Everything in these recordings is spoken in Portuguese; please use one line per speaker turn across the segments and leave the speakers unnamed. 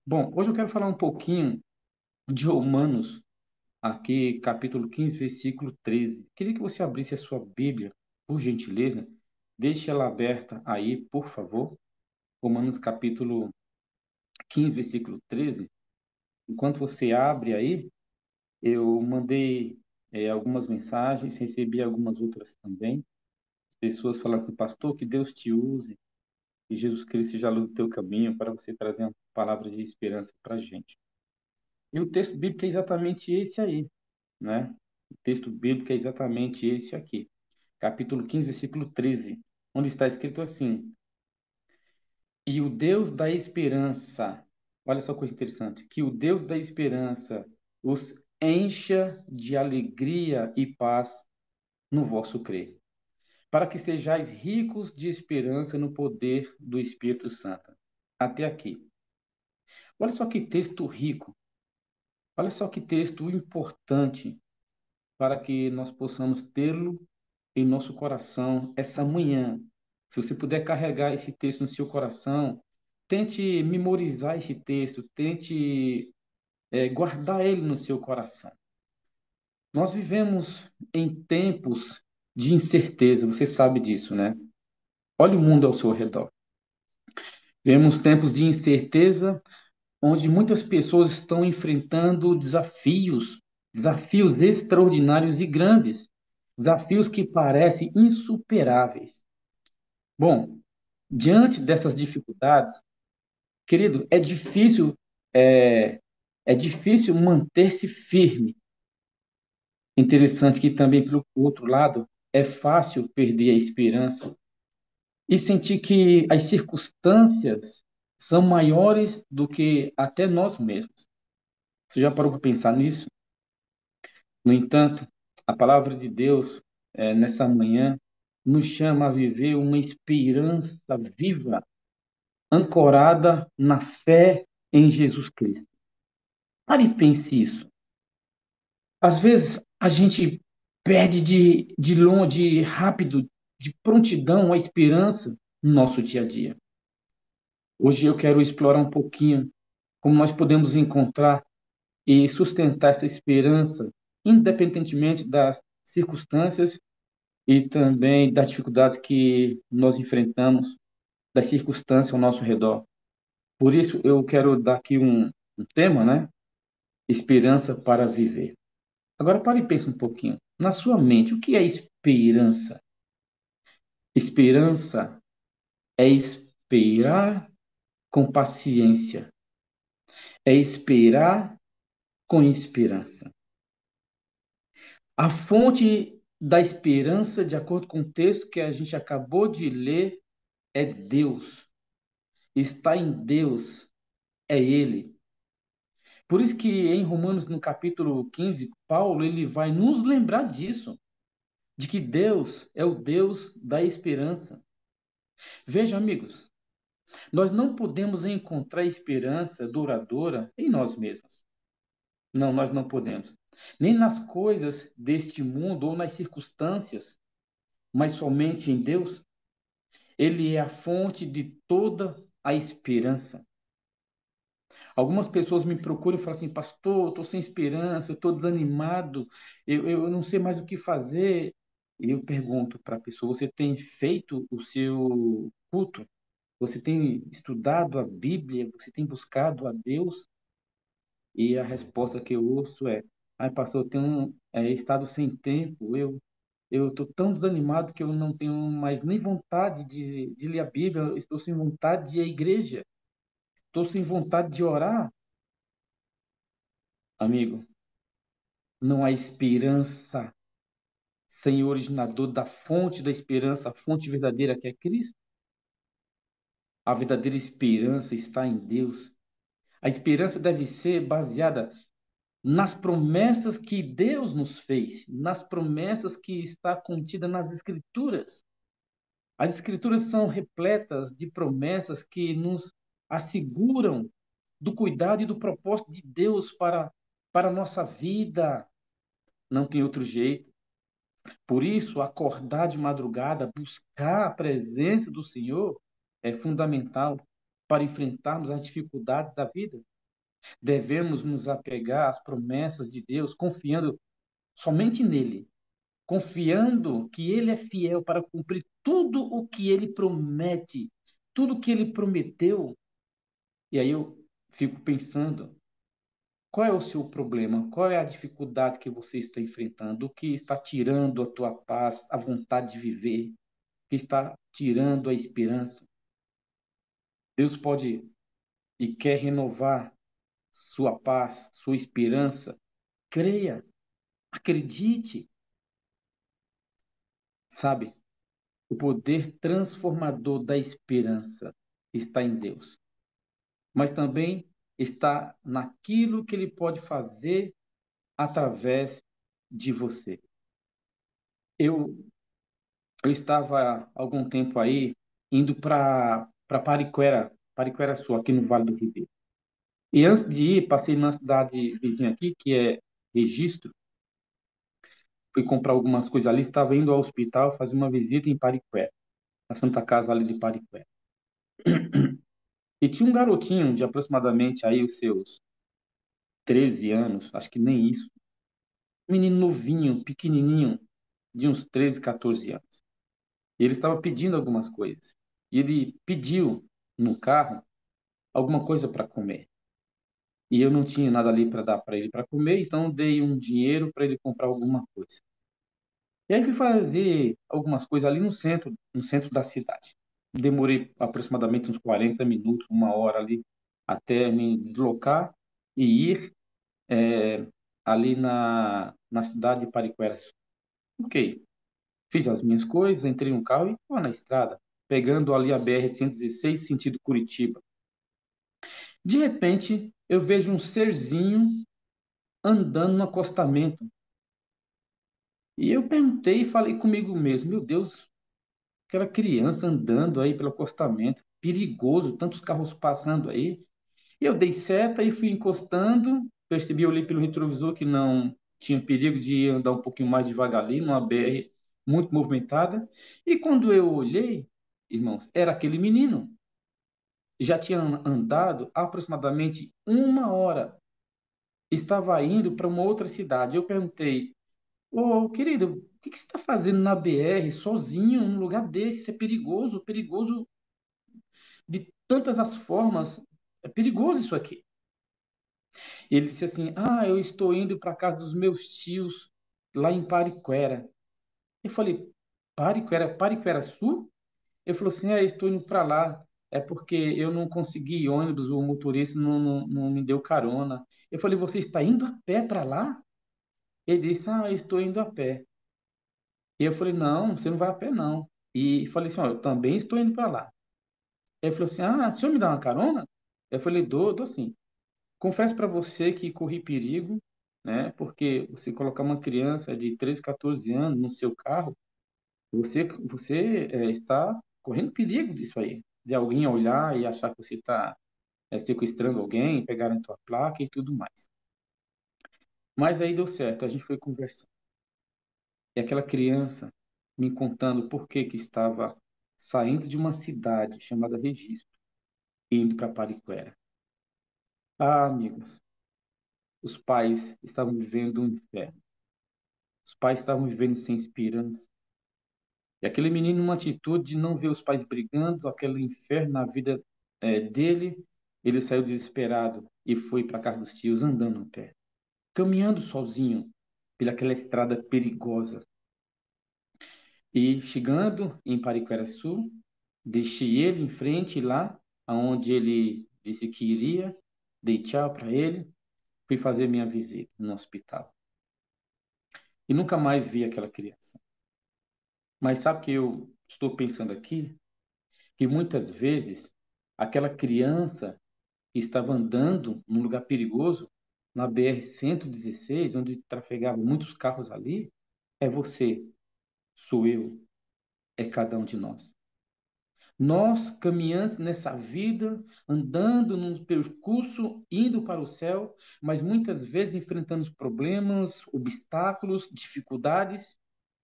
Bom, hoje eu quero falar um pouquinho de Romanos, aqui, capítulo 15, versículo 13. Queria que você abrisse a sua Bíblia, por gentileza. Deixe ela aberta aí, por favor. Romanos, capítulo 15, versículo 13. Enquanto você abre aí, eu mandei algumas mensagens, recebi algumas outras também. As pessoas falaram assim, pastor, que Deus te use e Jesus Cristo seja a luz do teu caminho para você trazer uma palavra de esperança para a gente. E o texto bíblico é exatamente esse aí, né? O texto bíblico é exatamente esse aqui, capítulo 15, versículo 13, onde está escrito assim: E o Deus da esperança, olha só que coisa interessante, que o Deus da esperança os encha de alegria e paz no vosso crer, para que sejais ricos de esperança no poder do Espírito Santo. Até aqui. Olha só que texto rico, olha só que texto importante para que nós possamos tê-lo em nosso coração essa manhã. Se você puder carregar esse texto no seu coração, tente memorizar esse texto, tente guardar ele no seu coração. Nós vivemos em tempos de incerteza, você sabe disso, né? Olha o mundo ao seu redor. Vivemos tempos de incerteza onde muitas pessoas estão enfrentando desafios extraordinários e grandes, desafios que parecem insuperáveis. Bom, diante dessas dificuldades, querido, é, é difícil manter-se firme. Interessante que também, pelo outro lado, é fácil perder a esperança e sentir que as circunstâncias são maiores do que até nós mesmos. Você já parou para pensar nisso? No entanto, a palavra de Deus, nessa manhã, nos chama a viver uma esperança viva, ancorada na fé em Jesus Cristo. Pare e pense isso. Às vezes, a gente perde de longe, rápido, de prontidão a esperança no nosso dia a dia. Hoje eu quero explorar um pouquinho como nós podemos encontrar e sustentar essa esperança, independentemente das circunstâncias e também das dificuldades que nós enfrentamos, das circunstâncias ao nosso redor. Por isso, eu quero dar aqui um tema, né? Esperança para viver. Agora, pare e pense um pouquinho. Na sua mente, o que é esperança? Esperança é esperar com paciência, é esperar com esperança. A fonte da esperança, de acordo com o texto que a gente acabou de ler, é Deus. Está em Deus, é Ele. Por isso que em Romanos, no capítulo 15, Paulo ele vai nos lembrar disso, de que Deus é o Deus da esperança. Veja, amigos, nós não podemos encontrar esperança duradoura em nós mesmos. Não, nós não podemos. Nem nas coisas deste mundo ou nas circunstâncias, mas somente em Deus. Ele é a fonte de toda a esperança. Algumas pessoas me procuram e falam assim, pastor, estou sem esperança, estou desanimado, eu não sei mais o que fazer. E eu pergunto para a pessoa, você tem feito o seu culto? Você tem estudado a Bíblia? Você tem buscado a Deus? E a resposta que eu ouço é, ai pastor, eu tenho estado sem tempo, eu estou tão desanimado que eu não tenho mais nem vontade de ler a Bíblia, eu estou sem vontade de ir à igreja, estou sem vontade de orar. Amigo, não há esperança sem o originador da fonte da esperança, a fonte verdadeira que é Cristo. A verdadeira esperança está em Deus. A esperança deve ser baseada nas promessas que Deus nos fez, nas promessas que está contida nas Escrituras. As Escrituras são repletas de promessas que nos asseguram do cuidado e do propósito de Deus para a nossa vida. Não tem outro jeito. Por isso, acordar de madrugada, buscar a presença do Senhor é fundamental. para enfrentarmos as dificuldades da vida. Devemos nos apegar às promessas de Deus, confiando somente nele, confiando que ele é fiel para cumprir tudo o que ele promete, tudo o que ele prometeu. E aí eu fico pensando, qual é o seu problema? Qual é a dificuldade que você está enfrentando? O que está tirando a tua paz, a vontade de viver? O que está tirando a esperança? Deus pode e quer renovar sua paz, sua esperança. Creia, acredite, sabe? O poder transformador da esperança está em Deus, mas também está naquilo que ele pode fazer através de você. Eu, eu estava há algum tempo aí indo para Pariquera Sul, aqui no Vale do Ribeira. E antes de ir, passei numa cidade vizinha aqui, que é Registro, fui comprar algumas coisas ali, estava indo ao hospital fazer uma visita em Pariquera, na Santa Casa ali de Pariquera. E tinha um garotinho de aproximadamente aí os seus 13 anos, acho que nem isso. Um menino novinho, pequenininho, de uns 13, 14 anos. E ele estava pedindo algumas coisas. E ele pediu no carro alguma coisa para comer. E eu não tinha nada ali para dar para ele para comer, então dei um dinheiro para ele comprar alguma coisa. E aí fui fazer algumas coisas ali no centro da cidade. Demorei aproximadamente uns 40 minutos, uma hora ali, até me deslocar e ir ali na cidade de Pariquera. Ok, fiz as minhas coisas, entrei no carro e estava na estrada, pegando ali a BR-116, sentido Curitiba. De repente, eu vejo um serzinho andando no acostamento. E eu perguntei e falei comigo mesmo, meu Deus, aquela criança andando aí pelo acostamento, perigoso, tantos carros passando aí. E eu dei seta e fui encostando, percebi, eu olhei pelo retrovisor que não tinha perigo de andar um pouquinho mais devagar ali, numa BR muito movimentada. E quando eu olhei, irmãos, era aquele menino. Já tinha andado aproximadamente uma hora. Estava indo para uma outra cidade. Eu perguntei, ô querido, o que que você está fazendo na BR sozinho, num lugar desse? Isso é perigoso, perigoso de tantas as formas. É perigoso isso aqui. Ele disse assim: ah, eu estou indo para casa dos meus tios lá em Pariquera. Eu falei: Pariquera, Pariquera Sul? Ele falou assim: é, estou indo para lá. É porque eu não consegui ônibus, o motorista não me deu carona. Eu falei: você está indo a pé para lá? Ele disse: ah, eu estou indo a pé. E eu falei: não, você não vai a pé não. E falei assim: ó, eu também estou indo para lá. Ele falou assim: ah, o senhor me dá uma carona? Eu falei: dou sim. Confesso para você que corri perigo, né? Porque você colocar uma criança de 13, 14 anos no seu carro, você está correndo perigo disso aí, de alguém olhar e achar que você está sequestrando alguém, pegarem tua placa e tudo mais. Mas aí deu certo, a gente foi conversar. E aquela criança me contando por que que estava saindo de uma cidade chamada Registro, indo para Pariquera. Ah, amigos, os pais estavam vivendo um inferno. Os pais estavam vivendo sem esperança. E aquele menino, uma atitude de não ver os pais brigando, aquele inferno na vida dele, ele saiu desesperado e foi para a casa dos tios andando a pé, caminhando sozinho pelaquela estrada perigosa. E chegando em Pariquera-Sul, deixei ele em frente lá, aonde ele disse que iria, dei tchau para ele, fui fazer minha visita no hospital. E nunca mais vi aquela criança. Mas sabe o que eu estou pensando aqui? Que muitas vezes aquela criança que estava andando num lugar perigoso, na BR-116, onde trafegavam muitos carros ali, é você, sou eu, é cada um de nós. Nós, caminhantes nessa vida, andando num percurso, indo para o céu, mas muitas vezes enfrentando os problemas, obstáculos, dificuldades,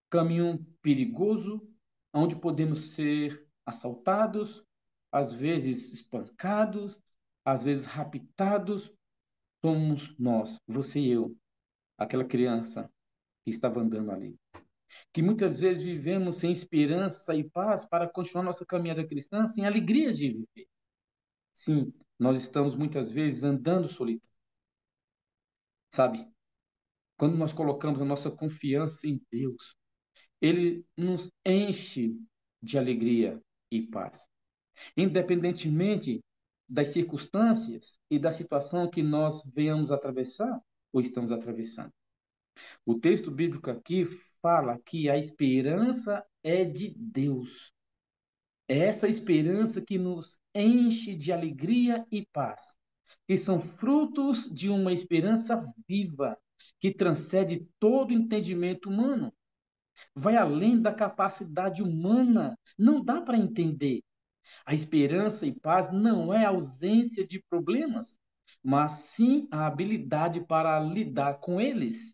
caminho perigoso, onde podemos ser assaltados, às vezes espancados, às vezes raptados, somos nós, você e eu, aquela criança que estava andando ali. Que muitas vezes vivemos sem esperança e paz para continuar nossa caminhada cristã, sem alegria de viver. Sim, nós estamos muitas vezes andando solitários, sabe? Quando nós colocamos a nossa confiança em Deus, Ele nos enche de alegria e paz, independentemente das circunstâncias e da situação que nós venhamos atravessar ou estamos atravessando. O texto bíblico aqui fala que a esperança é de Deus. É essa esperança que nos enche de alegria e paz, que são frutos de uma esperança viva, que transcende todo entendimento humano, vai além da capacidade humana. Não dá para entender. A esperança e paz não é a ausência de problemas, mas sim a habilidade para lidar com eles.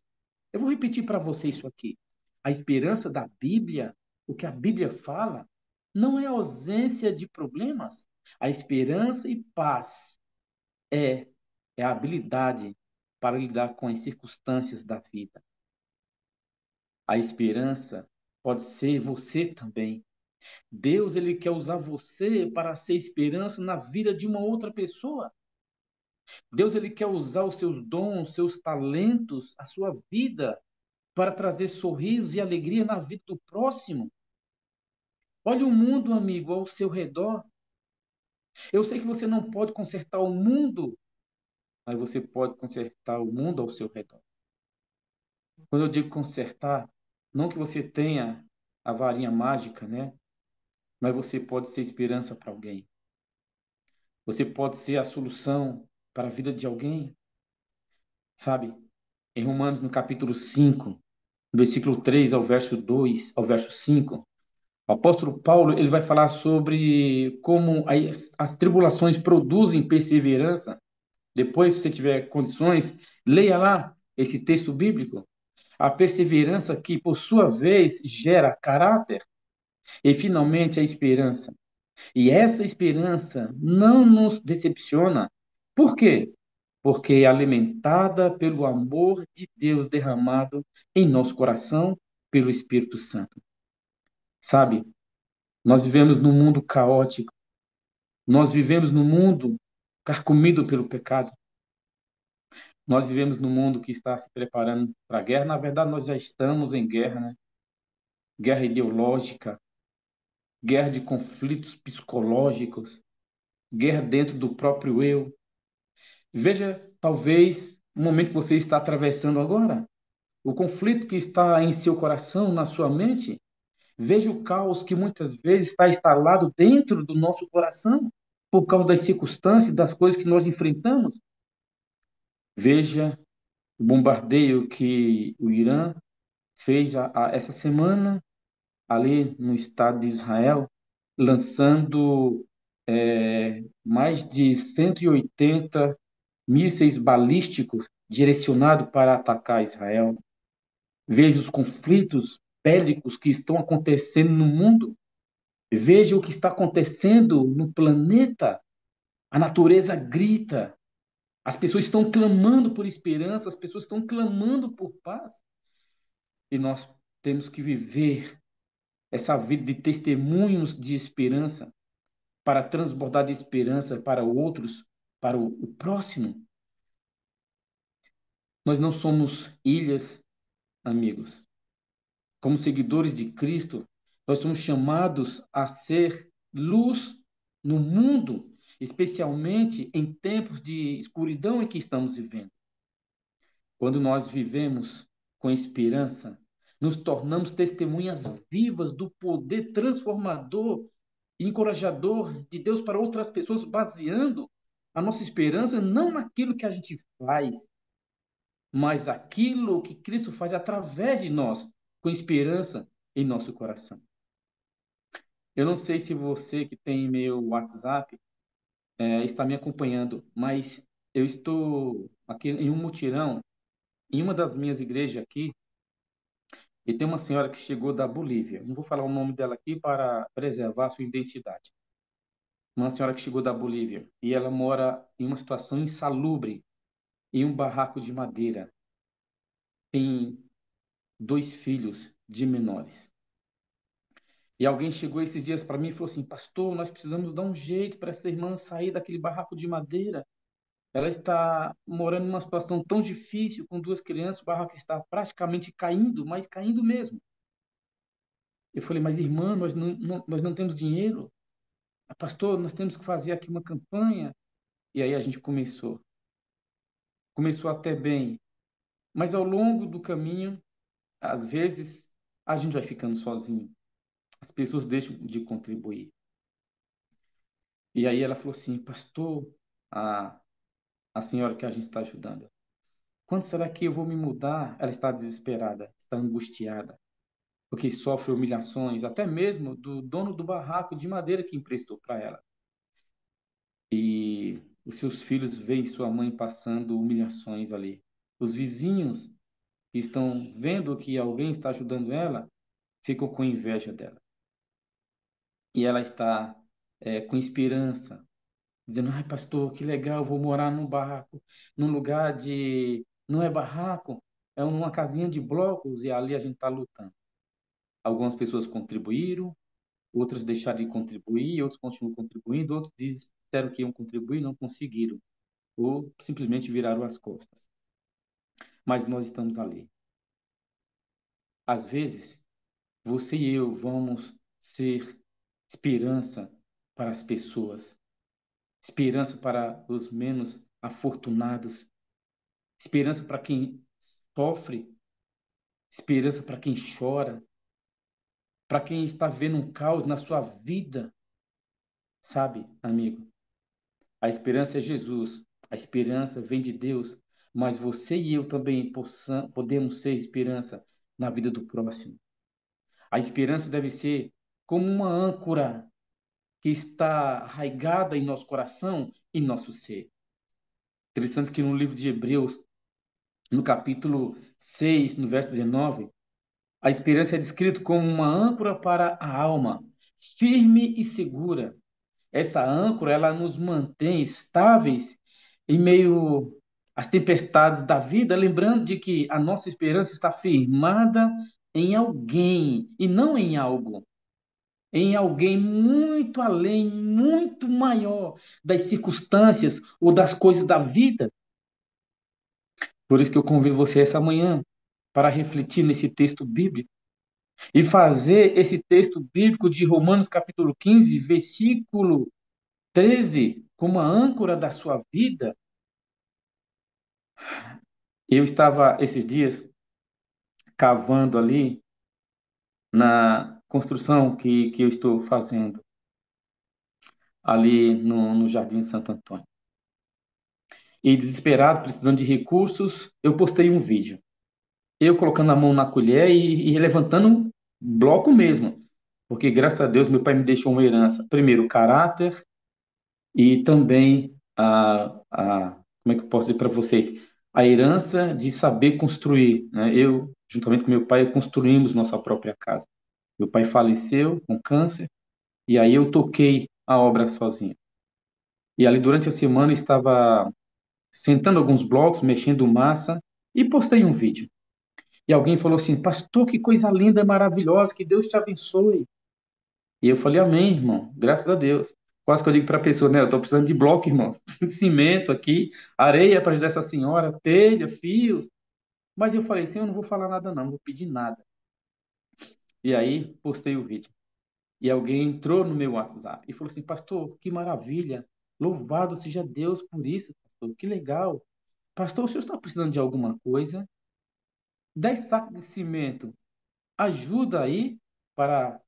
Eu vou repetir para você isso aqui. A esperança da Bíblia, o que a Bíblia fala, não é ausência de problemas. A esperança e paz é, é a habilidade para lidar com as circunstâncias da vida. A esperança pode ser você também. Deus, ele quer usar você para ser esperança na vida de uma outra pessoa. Deus, ele quer usar os seus dons, seus talentos, a sua vida para trazer sorriso e alegria na vida do próximo. Olha o mundo, amigo, ao seu redor. Eu sei que você não pode consertar o mundo, mas você pode consertar o mundo ao seu redor. Quando eu digo consertar, não que você tenha a varinha mágica, né? Mas você pode ser esperança para alguém. Você pode ser a solução para a vida de alguém, sabe? Em Romanos, no capítulo 5, versículo 3 ao verso 2, ao verso 5, o apóstolo Paulo, ele vai falar sobre como as tribulações produzem perseverança. Depois, se você tiver condições, leia lá esse texto bíblico. A perseverança que, por sua vez, gera caráter e, finalmente, a esperança. E essa esperança não nos decepciona. Por quê? Porque é alimentada pelo amor de Deus derramado em nosso coração pelo Espírito Santo. Sabe, nós vivemos num mundo caótico, nós vivemos num mundo carcomido pelo pecado, nós vivemos num mundo que está se preparando para a guerra. Na verdade, nós já estamos em guerra, né? Guerra ideológica, guerra de conflitos psicológicos, guerra dentro do próprio eu. Veja, talvez, o momento que você está atravessando agora, o conflito que está em seu coração, na sua mente. Veja o caos que muitas vezes está instalado dentro do nosso coração, por causa das circunstâncias, das coisas que nós enfrentamos. Veja o bombardeio que o Irã fez essa semana ali no Estado de Israel, lançando mais de 180 mísseis balísticos direcionados para atacar Israel. Veja os conflitos bélicos que estão acontecendo no mundo. Veja o que está acontecendo no planeta. A natureza grita. As pessoas estão clamando por esperança, as pessoas estão clamando por paz. E nós temos que viver essa vida de testemunhos de esperança para transbordar de esperança para outros, para o próximo. Nós não somos ilhas, amigos. Como seguidores de Cristo, nós somos chamados a ser luz no mundo, especialmente em tempos de escuridão em que estamos vivendo. Quando nós vivemos com esperança, nos tornamos testemunhas vivas do poder transformador e encorajador de Deus para outras pessoas, baseando a nossa esperança não naquilo que a gente faz, mas aquilo que Cristo faz através de nós, com esperança em nosso coração. Eu não sei se você que tem meu WhatsApp está me acompanhando, mas eu estou aqui em um mutirão, em uma das minhas igrejas aqui, e tem uma senhora que chegou da Bolívia. Não vou falar o nome dela aqui para preservar a sua identidade. uma senhora que chegou da Bolívia, e ela mora em uma situação insalubre, em um barraco de madeira. Tem dois filhos de menores. E alguém chegou esses dias para mim e falou assim: Pastor, nós precisamos dar um jeito para essa irmã sair daquele barraco de madeira. Ela está morando numa situação tão difícil com duas crianças, o barraco está praticamente caindo, mas caindo mesmo. Eu falei: Mas irmã, nós não temos dinheiro. "Ah, pastor, nós temos que fazer aqui uma campanha." E aí a gente começou. Começou até bem, mas ao longo do caminho, às vezes, a gente vai ficando sozinho. As pessoas deixam de contribuir. E aí ela falou assim: Pastor, a, a senhora que a gente está ajudando, quando será que eu vou me mudar? Ela está desesperada, está angustiada, porque sofre humilhações, até mesmo do dono do barraco de madeira que emprestou para ela. E os seus filhos veem sua mãe passando humilhações ali. Os vizinhos que estão vendo que alguém está ajudando ela, ficam com inveja dela. E ela está com esperança, dizendo: Ai, pastor, que legal, vou morar num barraco, num lugar de. Não é barraco, é uma casinha de blocos, e ali a gente está lutando. Algumas pessoas contribuíram, outras deixaram de contribuir, outros continuam contribuindo, outros disseram que iam contribuir e não conseguiram, ou simplesmente viraram as costas. Mas nós estamos ali. Às vezes, você e eu vamos ser esperança para as pessoas, esperança para os menos afortunados, esperança para quem sofre, esperança para quem chora, para quem está vendo um caos na sua vida, sabe, amigo? A esperança é Jesus, a esperança vem de Deus, mas você e eu também podemos ser esperança na vida do próximo. A esperança deve ser como uma âncora que está arraigada em nosso coração e nosso ser. Interessante que no livro de Hebreus, no capítulo 6, no verso 19, a esperança é descrita como uma âncora para a alma, firme e segura. Essa âncora, ela nos mantém estáveis em meio às tempestades da vida, lembrando de que a nossa esperança está firmada em alguém e não em algo. Em alguém muito além, muito maior das circunstâncias ou das coisas da vida. Por isso que eu convido você essa manhã para refletir nesse texto bíblico e fazer esse texto bíblico de Romanos capítulo 15, versículo 13, como a âncora da sua vida. Eu estava esses dias cavando ali na construção que eu estou fazendo ali no Jardim Santo Antônio. E desesperado, precisando de recursos, eu postei um vídeo. Eu colocando a mão na colher e levantando um bloco mesmo. Porque, graças a Deus, meu pai me deixou uma herança. Primeiro, o caráter e também como é que eu posso dizer para vocês? A herança de saber construir, né? Eu, juntamente com meu pai, construímos nossa própria casa. Meu pai faleceu com câncer e aí eu toquei a obra sozinho. E ali, durante a semana, estava sentando alguns blocos, mexendo massa e postei um vídeo. E alguém falou assim: Pastor, que coisa linda, maravilhosa, que Deus te abençoe. E eu falei: Amém, irmão, graças a Deus. Quase que eu digo para a pessoa, né? Eu estou precisando de bloco, irmão. Preciso de cimento aqui, areia para ajudar essa senhora, telha, fios. Mas eu falei: Senhor, eu não vou falar nada, não, não vou pedir nada. E aí postei o vídeo. E alguém entrou no meu WhatsApp e falou assim: Pastor, que maravilha. Louvado seja Deus por isso, pastor. Que legal. Pastor, o senhor está precisando de alguma coisa? 10 sacos de cimento ajuda aí para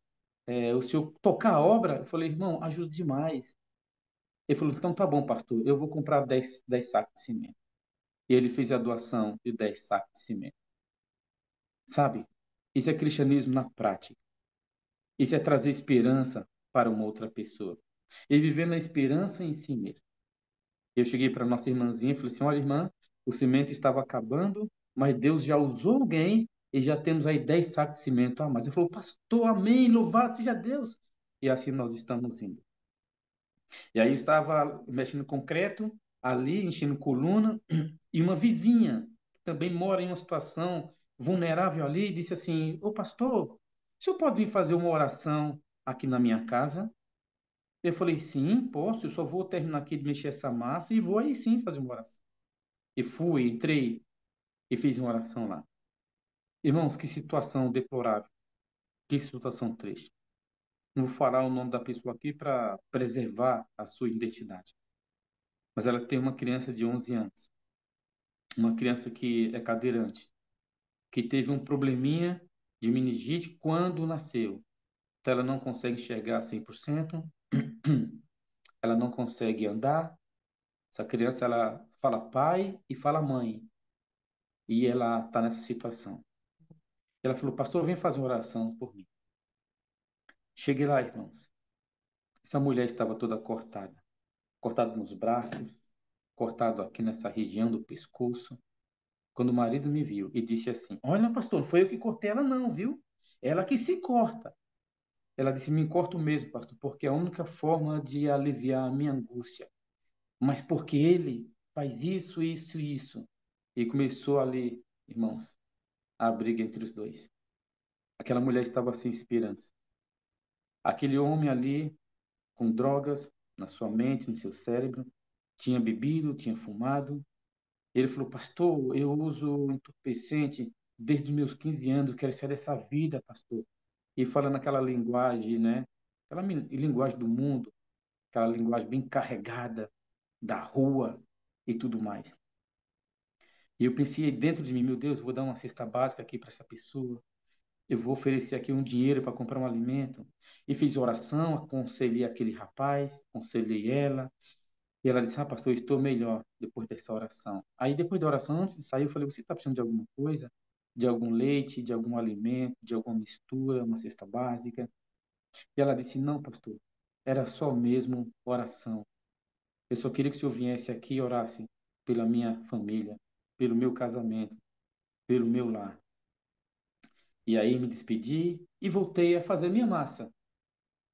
o senhor tocar a obra? Eu falei: Irmão, ajuda demais. Ele falou: Então tá bom, pastor, eu vou comprar 10 sacos de cimento. E ele fez a doação de 10 sacos de cimento. Sabe? Isso é cristianismo na prática. Isso é trazer esperança para uma outra pessoa. E viver na esperança em si mesmo. Eu cheguei para nossa irmãzinha e falei assim: Olha, irmã, o cimento estava acabando, mas Deus já usou alguém e já temos aí 10 sacos de cimento a mais. Ele falou: Pastor, amém, louvado seja Deus. E assim nós estamos indo. E aí eu estava mexendo concreto, ali, enchendo coluna, e uma vizinha, que também mora em uma situação vulnerável ali, disse assim: Ô pastor, o senhor pode vir fazer uma oração aqui na minha casa? Eu falei: sim, posso, eu só vou terminar aqui de mexer essa massa e vou aí sim fazer uma oração. E fui, entrei e fiz uma oração lá. Irmãos, que situação deplorável, que situação triste. Não vou falar o nome da pessoa aqui para preservar a sua identidade. Mas ela tem uma criança de 11 anos, uma criança que é cadeirante, que teve um probleminha de meningite quando nasceu. Então ela não consegue enxergar 100%, ela não consegue andar. Essa criança ela fala pai e fala mãe, e ela está nessa situação. Ela falou: pastor, vem fazer uma oração por mim. Cheguei lá, irmãos. Essa mulher estava toda cortada, cortada nos braços, cortado aqui nessa região do pescoço. Quando o marido me viu e disse assim: olha, pastor, não foi eu que cortei ela, não, viu? Ela que se corta. Ela disse: me corto mesmo, pastor, porque é a única forma de aliviar a minha angústia. Mas porque ele faz isso, isso, isso. E começou ali, irmãos, a briga entre os dois. Aquela mulher estava sem esperança. Aquele homem ali, com drogas na sua mente, no seu cérebro, tinha bebido, tinha fumado. Ele falou: pastor, eu uso entorpecente desde os meus 15 anos, quero sair dessa vida, pastor. E falando aquela linguagem, né? Aquela linguagem do mundo, aquela linguagem bem carregada da rua e tudo mais. E eu pensei dentro de mim: meu Deus, eu vou dar uma cesta básica aqui para essa pessoa, eu vou oferecer aqui um dinheiro para comprar um alimento. E fiz oração, aconselhei aquele rapaz, aconselhei ela, e ela disse: ah, pastor, eu estou melhor depois dessa oração. Aí depois da oração, antes de sair, eu falei: você está precisando de alguma coisa? De algum leite, de algum alimento, de alguma mistura, uma cesta básica? E ela disse: não, pastor, era só mesmo oração. Eu só queria que o senhor viesse aqui e orasse pela minha família, pelo meu casamento, pelo meu lar. E aí me despedi e voltei a fazer minha massa.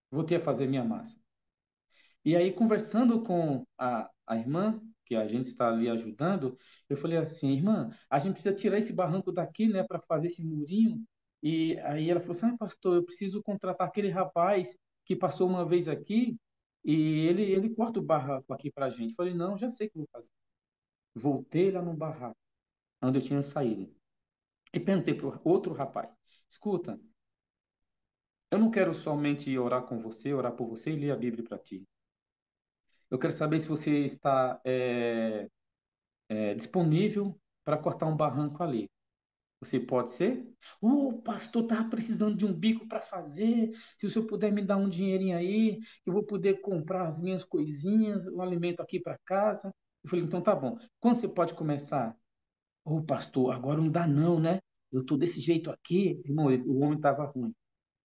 Voltei a fazer minha massa. E aí, conversando com a irmã, que a gente está ali ajudando, eu falei assim: irmã, a gente precisa tirar esse barranco daqui, né, para fazer esse murinho. E aí ela falou assim: ah, pastor, eu preciso contratar aquele rapaz que passou uma vez aqui e ele corta o barranco aqui para a gente. Eu falei: não, já sei o que eu vou fazer. Voltei lá no barraco, onde eu tinha saído. E perguntei para o outro rapaz: escuta, eu não quero somente orar com você, orar por você e ler a Bíblia para ti. Eu quero saber se você está disponível para cortar um barranco ali. Você pode ser? O pastor estava precisando de um bico para fazer. Se o senhor puder me dar um dinheirinho aí, eu vou poder comprar as minhas coisinhas, o alimento aqui para casa. Eu falei: então tá bom. Quando você pode começar? Ô pastor, agora não dá não, né? Eu tô desse jeito aqui. Irmão, o homem estava ruim.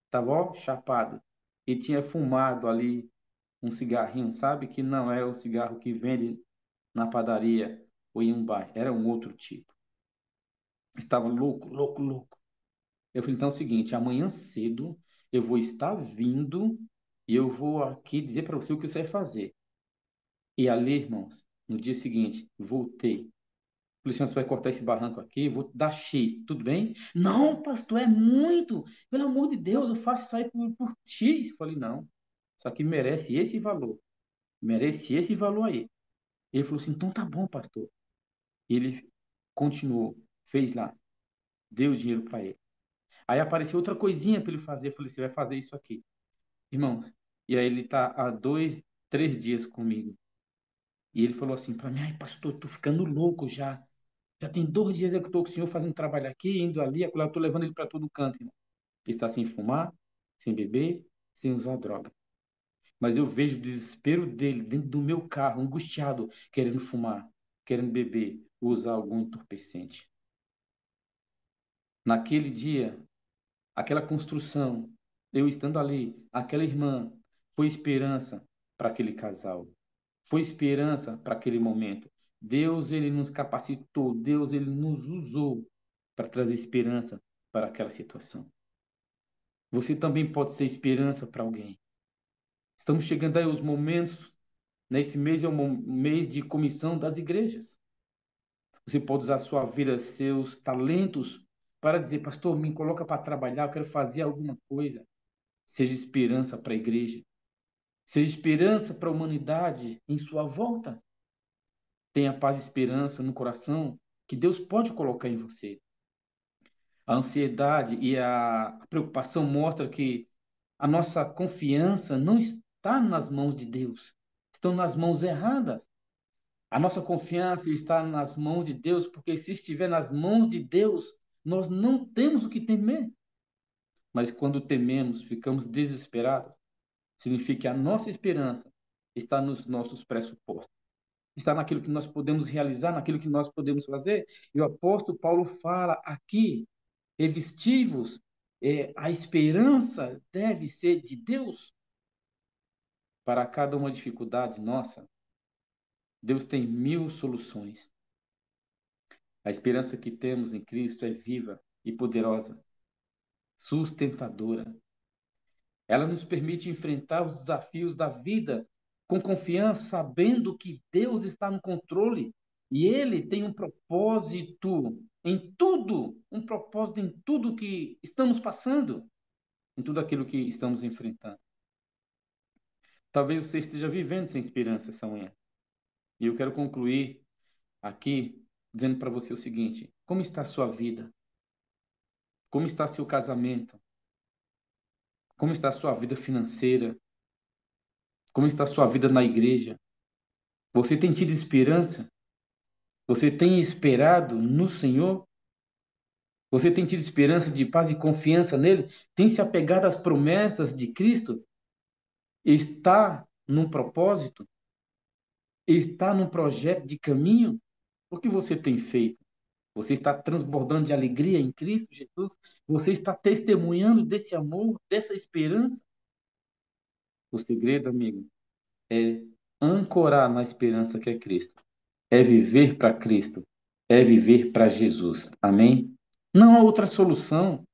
Estava, ó, chapado. E tinha fumado ali um cigarrinho, sabe? Que não é o cigarro que vende na padaria ou em um bar. Era um outro tipo. Estava louco, louco, louco. Eu falei: então é o seguinte, amanhã cedo eu vou estar vindo e eu vou aqui dizer para você o que você vai fazer. E ali, irmãos, no dia seguinte, voltei. Falei: senhor, você vai cortar esse barranco aqui, eu vou te dar X, tudo bem? Não, pastor, é muito. Pelo amor de Deus, eu faço isso aí por X. Eu falei: não, isso aqui merece esse valor. Merece esse valor aí. Ele falou assim: então tá bom, pastor. Ele continuou, fez lá, deu o dinheiro para ele. Aí apareceu outra coisinha para ele fazer. Eu falei: você vai fazer isso aqui, irmãos. E aí ele tá há 2, 3 dias comigo. E ele falou assim para mim: ai, pastor, tô ficando louco já. Já tem 2 dias que eu tô com o senhor fazendo trabalho aqui, indo ali, acolá, eu tô levando ele para todo canto, irmão. Ele está sem fumar, sem beber, sem usar droga. Mas eu vejo o desespero dele dentro do meu carro, angustiado, querendo fumar, querendo beber, usar algum entorpecente. Naquele dia, aquela construção, eu estando ali, aquela irmã, foi esperança para aquele casal, foi esperança para aquele momento. Deus, ele nos capacitou, Deus, ele nos usou para trazer esperança para aquela situação. Você também pode ser esperança para alguém. Estamos chegando aí aos momentos Nesse mês é um mês de comissão das igrejas. Você pode usar sua vida, seus talentos, para dizer, pastor, me coloca para trabalhar, eu quero fazer alguma coisa. Seja esperança para a igreja. Seja esperança para a humanidade em sua volta. Tenha paz e esperança no coração que Deus pode colocar em você. A ansiedade e a preocupação mostram que a nossa confiança não está nas mãos de Deus, estão nas mãos erradas. A nossa confiança está nas mãos de Deus, porque se estiver nas mãos de Deus, nós não temos o que temer. Mas quando tememos, ficamos desesperados, significa que a nossa esperança está nos nossos pressupostos, está naquilo que nós podemos realizar, naquilo que nós podemos fazer. E o apóstolo Paulo fala aqui, revestivos, a esperança deve ser de Deus. Para cada uma dificuldade nossa, Deus tem 1000 soluções. A esperança que temos em Cristo é viva e poderosa, sustentadora. Ela nos permite enfrentar os desafios da vida com confiança, sabendo que Deus está no controle e Ele tem um propósito em tudo, um propósito em tudo que estamos passando, em tudo aquilo que estamos enfrentando. Talvez você esteja vivendo sem esperança essa manhã. E eu quero concluir aqui dizendo para você o seguinte: como está a sua vida? Como está seu casamento? Como está a sua vida financeira? Como está a sua vida na igreja? Você tem tido esperança? Você tem esperado no Senhor? Você tem tido esperança de paz e confiança nele? Tem se apegado às promessas de Cristo? Está num propósito? Está num projeto de caminho? O que você tem feito? Você está transbordando de alegria em Cristo Jesus? Você está testemunhando desse amor, dessa esperança? O segredo, amigo, é ancorar na esperança que é Cristo. É viver para Cristo. É viver para Jesus. Amém? Não há outra solução.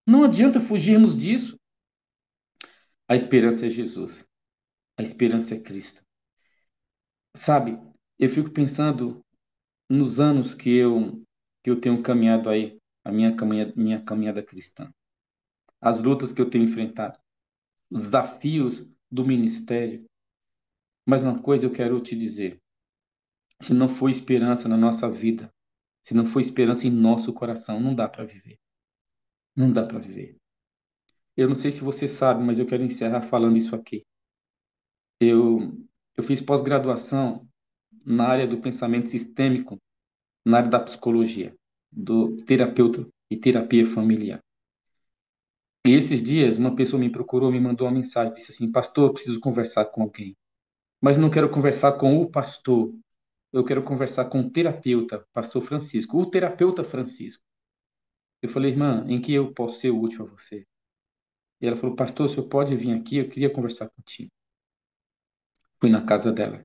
Não adianta fugirmos disso. A esperança é Jesus. A esperança é Cristo. Sabe, eu fico pensando nos anos que eu tenho caminhado aí, a minha caminhada cristã. As lutas que eu tenho enfrentado, os desafios do ministério. Mas uma coisa eu quero te dizer: se não for esperança na nossa vida, se não for esperança em nosso coração, não dá para viver. Não dá para viver. Eu não sei se você sabe, mas eu quero encerrar falando isso aqui. Eu, eu fiz pós-graduação na área do pensamento sistêmico, na área da psicologia, do terapeuta e terapia familiar. E esses dias, uma pessoa me procurou, me mandou uma mensagem, disse assim: pastor, eu preciso conversar com alguém. Mas não quero conversar com o pastor, eu quero conversar com o terapeuta, pastor Francisco, o terapeuta Francisco. Eu falei: irmã, em que eu posso ser útil a você? E ela falou: pastor, o senhor pode vir aqui? Eu queria conversar contigo. Fui na casa dela.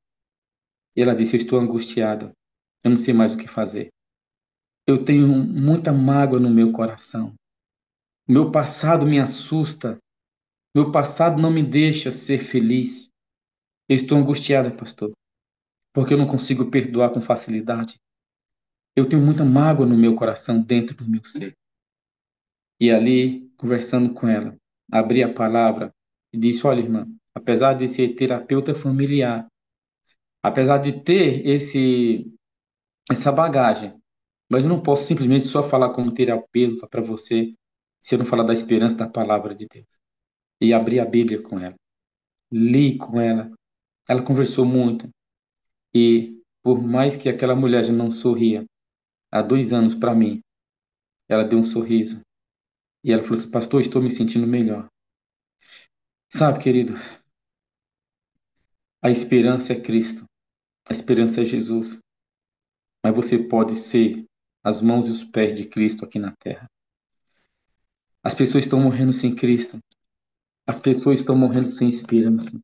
E ela disse: eu estou angustiada, eu não sei mais o que fazer. Eu tenho muita mágoa no meu coração. Meu passado me assusta. Meu passado não me deixa ser feliz. Eu estou angustiada, pastor, porque eu não consigo perdoar com facilidade. Eu tenho muita mágoa no meu coração, dentro do meu ser. E ali, conversando com ela, abri a palavra e disse: olha, irmã, apesar de ser terapeuta familiar, apesar de ter essa bagagem, mas eu não posso simplesmente só falar como terapeuta para você se eu não falar da esperança da palavra de Deus. E abri a Bíblia com ela, li com ela, ela conversou muito. E por mais que aquela mulher já não sorria há 2 anos para mim, ela deu um sorriso. E ela falou assim: pastor, estou me sentindo melhor. Sabe, querido, a esperança é Cristo, a esperança é Jesus. Mas você pode ser as mãos e os pés de Cristo aqui na terra. As pessoas estão morrendo sem Cristo. As pessoas estão morrendo sem esperança.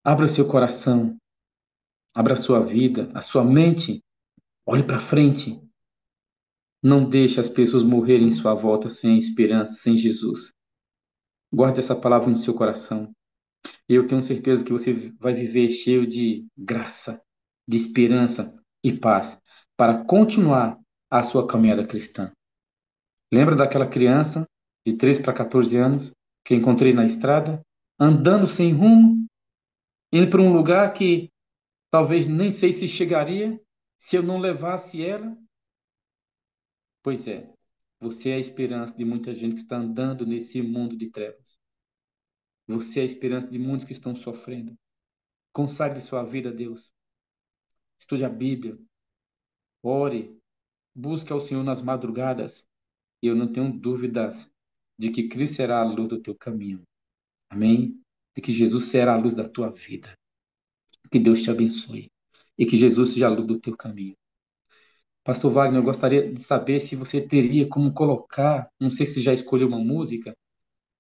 Abra o seu coração, abra a sua vida, a sua mente. Olhe para frente. Não deixe as pessoas morrerem em sua volta sem esperança, sem Jesus. Guarde essa palavra no seu coração. Eu tenho certeza que você vai viver cheio de graça, de esperança e paz para continuar a sua caminhada cristã. Lembra daquela criança de 13 para 14 anos que eu encontrei na estrada, andando sem rumo, indo para um lugar que talvez nem sei se chegaria se eu não levasse ela? Pois é, você é a esperança de muita gente que está andando nesse mundo de trevas. Você é a esperança de muitos que estão sofrendo. Consagre sua vida a Deus. Estude a Bíblia. Ore. Busque ao Senhor nas madrugadas. E eu não tenho dúvidas de que Cristo será a luz do teu caminho. Amém? De que Jesus será a luz da tua vida. Que Deus te abençoe. E que Jesus seja a luz do teu caminho. Pastor Wagner, eu gostaria de saber se você teria como colocar, não sei se já escolheu uma música,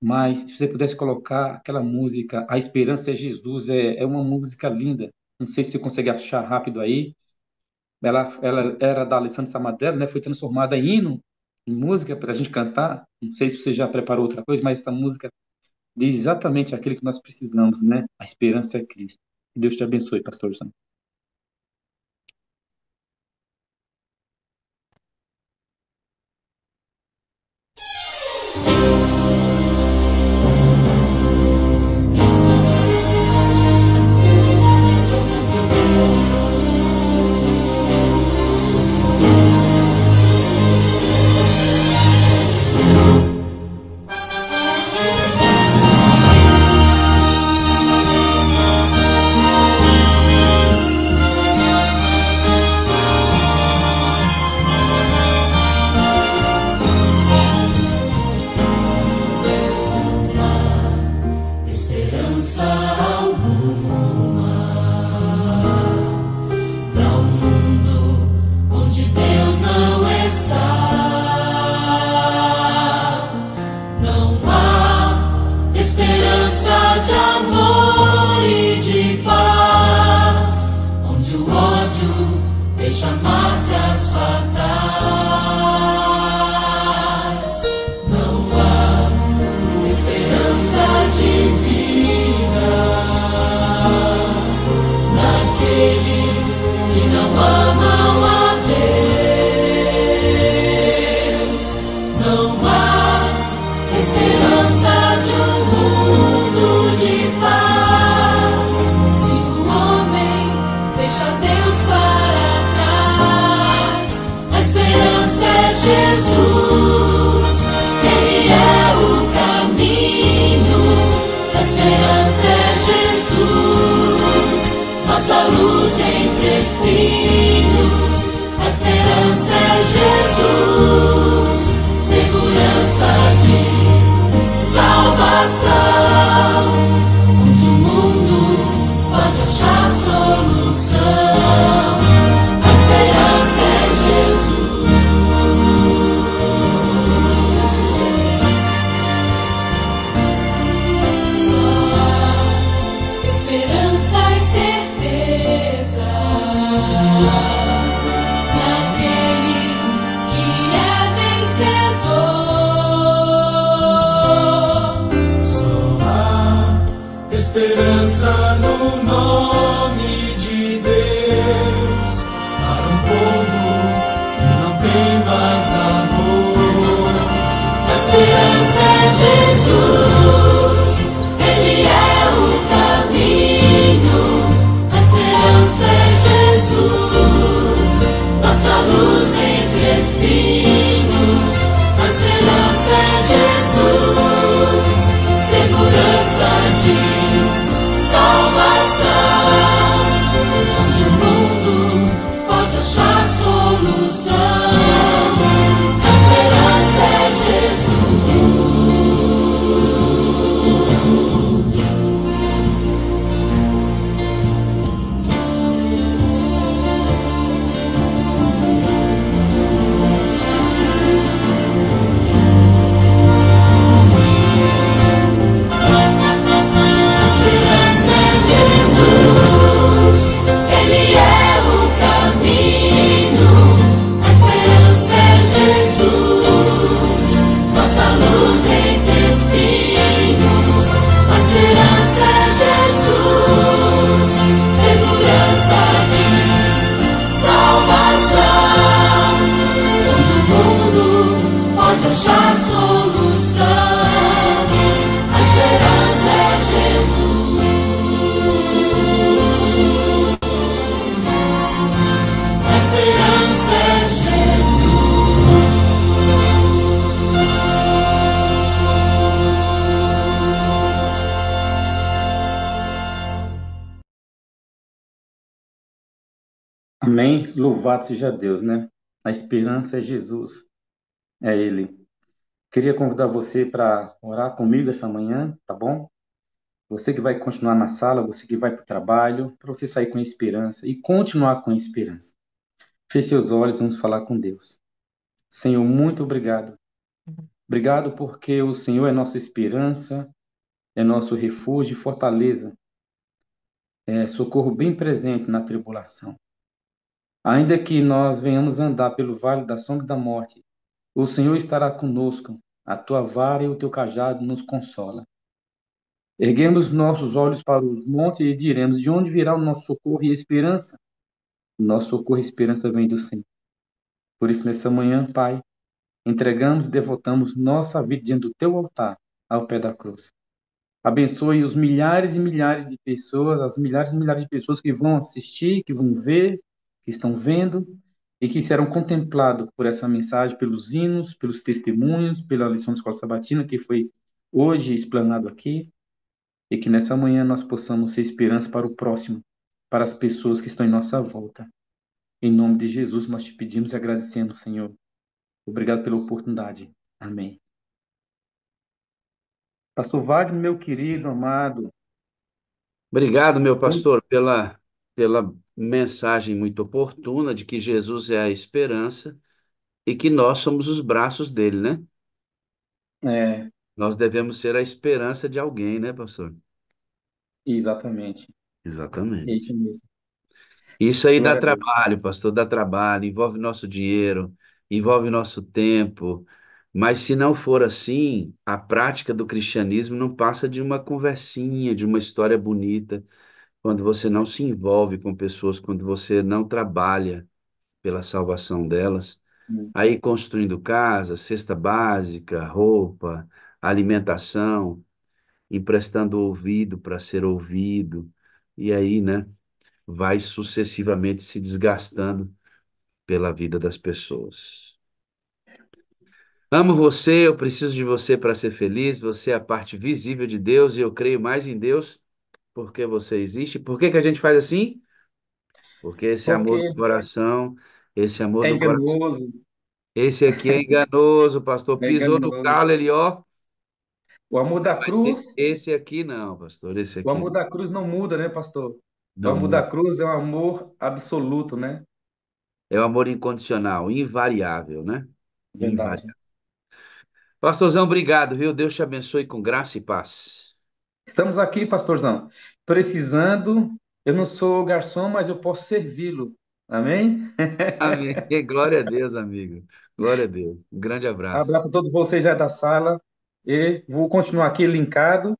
mas se você pudesse colocar aquela música, A Esperança é Jesus, é uma música linda. Não sei se você consegue achar rápido aí. Ela era da Alessandra Samadella, né? Foi transformada em hino, em música para a gente cantar. Não sei se você já preparou outra coisa, mas essa música diz exatamente aquilo que nós precisamos, né? A esperança é Cristo. Que Deus te abençoe, pastor Sam.
Esperança alguma para um mundo onde Deus não está. Não há esperança de amor e de paz, onde o ódio deixa marcas fatais. Não há esperança de vida naqueles que não amam a Deus. Não há esperança de um mundo de paz se o homem deixa Deus para trás. A esperança é Jesus, Ele é o caminho. A esperança é Jesus, nossa luz entre espinhos. A esperança é Jesus, segurança de salvação, onde o mundo pode achar solução. A esperança é Jesus. Só há esperança e certeza naquele que é vencedor. Só há esperança no nome de Deus para um povo que não tem mais amor. A esperança é Jesus, Ele é o caminho. A esperança é Jesus, nossa luz entre espinhos. A esperança é Jesus, segurança de salvação, onde o mundo pode achar solução. A esperança é Jesus.
Amém. Louvado seja Deus, né? A esperança é Jesus, é Ele. Queria convidar você para orar comigo essa manhã, tá bom? Você que vai continuar na sala, você que vai para o trabalho, para você sair com esperança e continuar com esperança. Feche seus olhos, vamos falar com Deus. Senhor, muito obrigado. Obrigado porque o Senhor é nossa esperança, é nosso refúgio e fortaleza, é socorro bem presente na tribulação. Ainda que nós venhamos andar pelo vale da sombra da morte, o Senhor estará conosco, a tua vara e o teu cajado nos consola. Erguemos nossos olhos para os montes e diremos: de onde virá o nosso socorro e esperança? Nosso socorro e esperança vem do Senhor. Por isso, nessa manhã, Pai, entregamos e devotamos nossa vida diante do teu altar, ao pé da cruz. Abençoe os milhares e milhares de pessoas, as milhares e milhares de pessoas que vão assistir, que vão ver, que estão vendo e que serão contemplados por essa mensagem, pelos hinos, pelos testemunhos, pela lição da Escola Sabatina que foi hoje explanado aqui, e que nessa manhã nós possamos ser esperança para o próximo, para as pessoas que estão em nossa volta. Em nome de Jesus nós te pedimos e agradecemos, Senhor. Obrigado pela oportunidade. Amém. Pastor Wagner, meu querido, amado,
Obrigado, meu pastor, pela mensagem muito oportuna de que Jesus é a esperança e que nós somos os braços dele, né?
é,
Nós devemos ser a esperança de alguém, né, pastor?
exatamente, é
Exatamente.
isso mesmo.
Isso aí dá
Glória a Deus.
trabalho, pastor, dá trabalho, envolve nosso dinheiro, envolve nosso tempo. Mas se não for assim, a prática do cristianismo não passa de uma conversinha, de uma história bonita, quando você não se envolve com pessoas, quando você não trabalha pela salvação delas. Aí construindo casa, cesta básica, roupa, alimentação, emprestando ouvido para ser ouvido, e aí, né, vai sucessivamente se desgastando pela vida das pessoas. Amo você, eu preciso de você para ser feliz, você é a parte visível de Deus e eu creio mais em Deus porque você existe. Por que que a gente faz assim? Porque esse amor
Porque
do coração, esse amor
é
do coração,
enganoso,
esse aqui é enganoso, pastor,
é
pisou no
enganoso.
calo, ele, ó.
O amor da
Vai ser
cruz,
esse aqui não, pastor, esse
o
aqui
amor
não.
da cruz não muda, né, pastor? O
Não
amor da
muda.
cruz é um amor absoluto, né?
É o amor incondicional, invariável, né?
Verdade.
Invariável. Pastorzão, obrigado, viu? Deus te abençoe com graça e paz.
Estamos aqui, pastorzão, precisando. Eu não sou garçom, mas eu posso servi-lo. Amém?
Amém. Glória a Deus, amigo. Glória a Deus. Um grande abraço.
Abraço a todos vocês aí da sala. E vou continuar aqui linkado.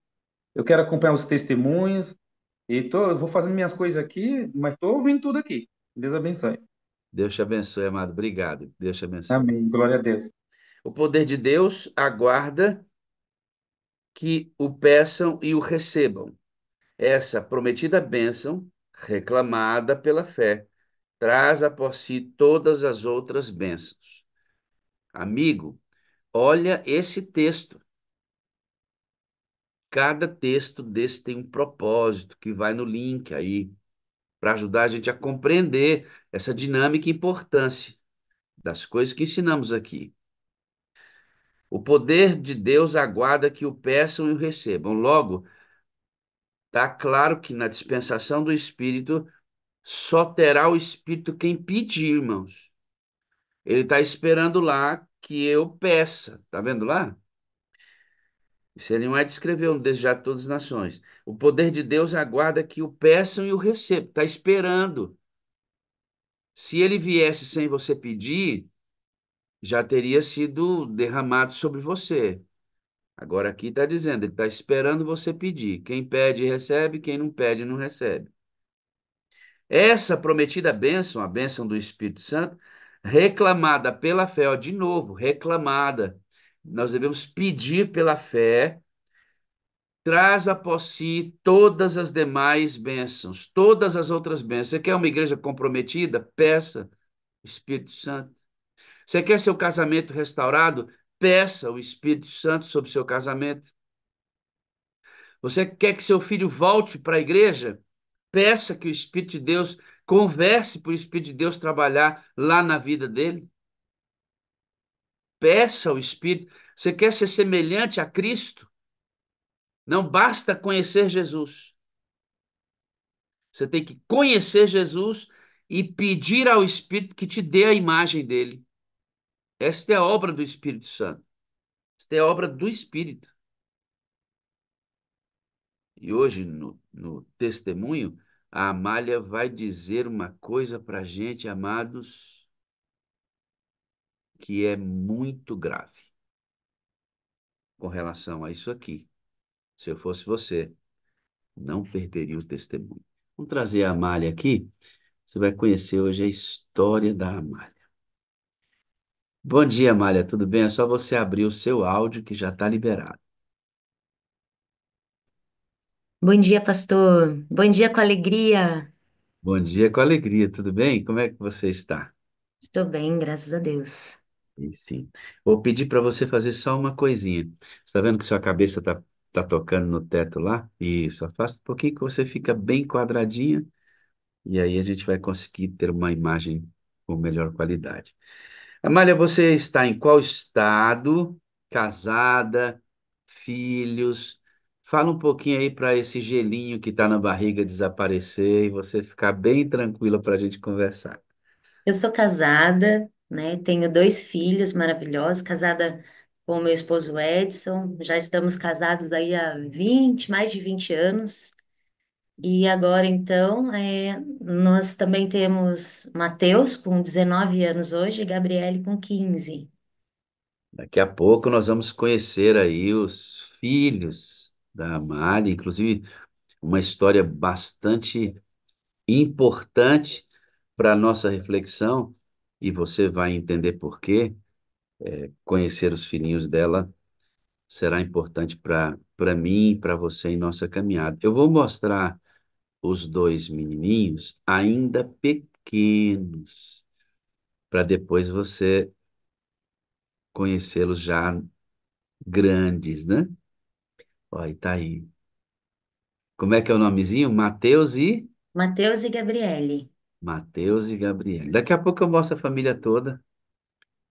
Eu quero acompanhar os testemunhos. Vou fazendo minhas coisas aqui, mas estou ouvindo tudo aqui. Deus abençoe.
Deus te abençoe, amado. Obrigado. Deus te abençoe.
Amém. Glória a Deus.
O poder de Deus aguarda que o peçam e o recebam. Essa prometida bênção, reclamada pela fé, traz após si todas as outras bênçãos. Amigo, olha esse texto. Cada texto desse tem um propósito que vai no link aí, para ajudar a gente a compreender essa dinâmica e importância das coisas que ensinamos aqui. O poder de Deus aguarda que o peçam e o recebam. Logo, está claro que na dispensação do Espírito só terá o Espírito quem pedir, irmãos. Ele está esperando lá que eu peça. Tá vendo lá? Isso ele não é de escrever um desejar de todas as nações. O poder de Deus aguarda que o peçam e o recebam. Está esperando. Se ele viesse sem você pedir, já teria sido derramado sobre você. Agora aqui está dizendo, ele está esperando você pedir. Quem pede, recebe. Quem não pede, não recebe. Essa prometida bênção, a bênção do Espírito Santo, reclamada pela fé, ó, de novo, reclamada. Nós devemos pedir pela fé, traz após si todas as demais bênçãos, todas as outras bênçãos. Você quer uma igreja comprometida? Peça o Espírito Santo. Você quer seu casamento restaurado? Peça o Espírito Santo sobre o seu casamento. Você quer que seu filho volte para a igreja? Peça que o Espírito de Deus Converse para o Espírito de Deus trabalhar lá na vida dele. Peça ao Espírito. Você quer ser semelhante a Cristo? Não basta conhecer Jesus. Você tem que conhecer Jesus e pedir ao Espírito que te dê a imagem dele. Esta é a obra do Espírito Santo. Esta é a obra do Espírito. E hoje, no testemunho, a Amália vai dizer uma coisa para a gente, amados, que é muito grave com relação a isso aqui. Se eu fosse você, não perderia o testemunho. Vamos trazer a Amália aqui. Você vai conhecer hoje a história da Amália. Bom dia, Amália, tudo bem? É só você abrir o seu áudio que já está liberado.
Bom dia, pastor. Bom dia com alegria.
Bom dia com alegria, tudo bem? Como é que você está?
Estou bem, graças a Deus.
E sim. Vou pedir para você fazer só uma coisinha. Você está vendo que sua cabeça tá tocando no teto lá? Isso, afasta um pouquinho que você fica bem quadradinha e aí a gente vai conseguir ter uma imagem com melhor qualidade. Amália, você está em qual estado? Casada? Filhos? Fala um pouquinho aí para esse gelinho que está na barriga desaparecer e você ficar bem tranquila para a gente conversar.
Eu sou casada, né? Tenho dois filhos maravilhosos, casada com meu esposo Edson. Já estamos casados aí há mais de 20 anos. E agora, então, nós também temos Mateus, com 19 anos hoje, e Gabriele, com 15.
Daqui a pouco nós vamos conhecer aí os filhos da Amália, inclusive uma história bastante importante para a nossa reflexão, e você vai entender por quê. Conhecer os filhinhos dela será importante para mim e para você em nossa caminhada. Eu vou mostrar os dois menininhos ainda pequenos, para depois você conhecê-los já grandes, né? Olha, tá aí. Como é que é o nomezinho?
Mateus e Gabriele.
Mateus e Gabriel. Daqui a pouco eu mostro a família toda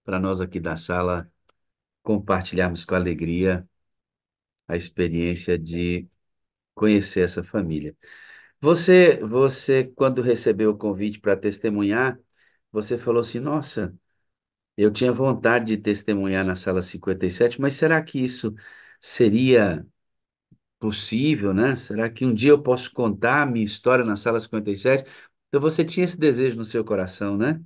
para nós aqui da sala compartilharmos com alegria a experiência de conhecer essa família. Você, quando recebeu o convite para testemunhar, você falou assim: Nossa, eu tinha vontade de testemunhar na sala 57, mas será que isso seria possível, né? Será que um dia eu posso contar a minha história na sala 57? Então você tinha esse desejo no seu coração, né?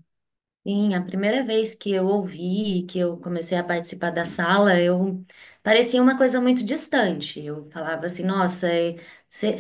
Sim, a primeira vez que eu ouvi, que eu comecei a participar da sala, eu parecia uma coisa muito distante. Eu falava assim, nossa, é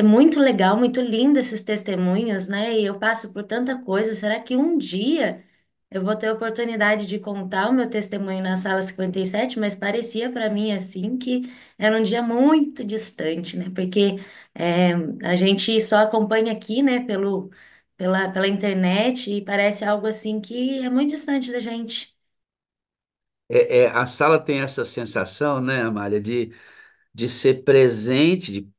muito legal, muito lindo esses testemunhos, né? E eu passo por tanta coisa. Será que um dia eu vou ter a oportunidade de contar o meu testemunho na sala 57? Mas parecia para mim assim que era um dia muito distante, né? Porque é, a gente só acompanha aqui, né, pela internet e parece algo assim que é muito distante da gente.
A sala tem essa sensação, né, Amália, de ser presente,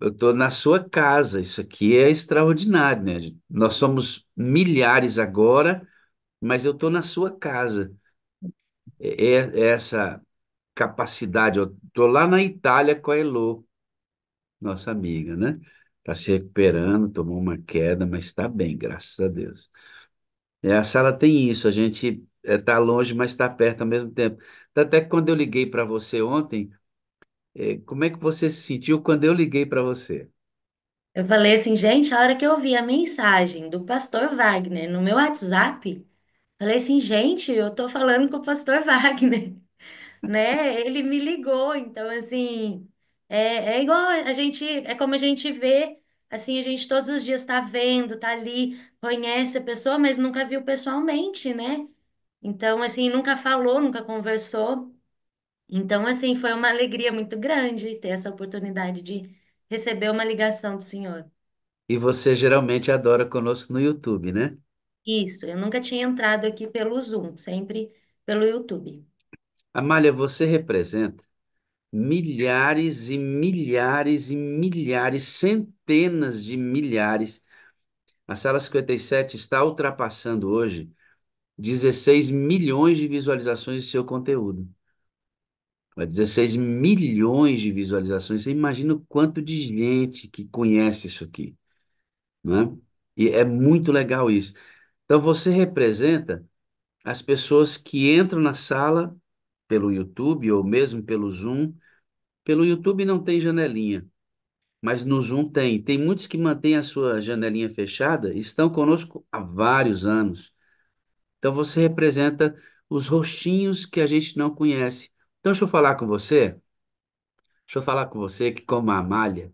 eu estou na sua casa, isso aqui é extraordinário, né? Nós somos milhares agora, mas eu estou na sua casa. É essa capacidade. Eu estou lá na Itália com a Elô, nossa amiga, né? Está se recuperando, tomou uma queda, mas está bem, graças a Deus. A sala tem isso, a gente está longe, mas está perto ao mesmo tempo. Até que quando eu liguei para você ontem, como é que você se sentiu quando eu liguei para você?
Eu falei assim, gente, a hora que eu vi a mensagem do pastor Wagner no meu WhatsApp, falei assim, gente, eu tô falando com o pastor Wagner, né? Ele me ligou, então assim, é igual a gente, é como a gente vê, assim, a gente todos os dias tá vendo, tá ali, conhece a pessoa, mas nunca viu pessoalmente, né? Então, assim, nunca falou, nunca conversou. Então, assim, foi uma alegria muito grande ter essa oportunidade de receber uma ligação do senhor.
E você geralmente adora conosco no YouTube, né?
Isso, eu nunca tinha entrado aqui pelo Zoom, sempre pelo YouTube.
Amália, você representa milhares e milhares e milhares, centenas de milhares A Sala 57 está ultrapassando hoje 16 milhões de visualizações de seu conteúdo. 16 milhões de visualizações. Você imagina o quanto de gente que conhece isso aqui, né? E é muito legal isso. Então você representa as pessoas que entram na sala pelo YouTube ou mesmo pelo Zoom. Pelo YouTube não tem janelinha, mas no Zoom tem. Tem muitos que mantêm a sua janelinha fechada e estão conosco há vários anos. Então você representa os rostinhos que a gente não conhece. Então deixa eu falar com você que como a Amália,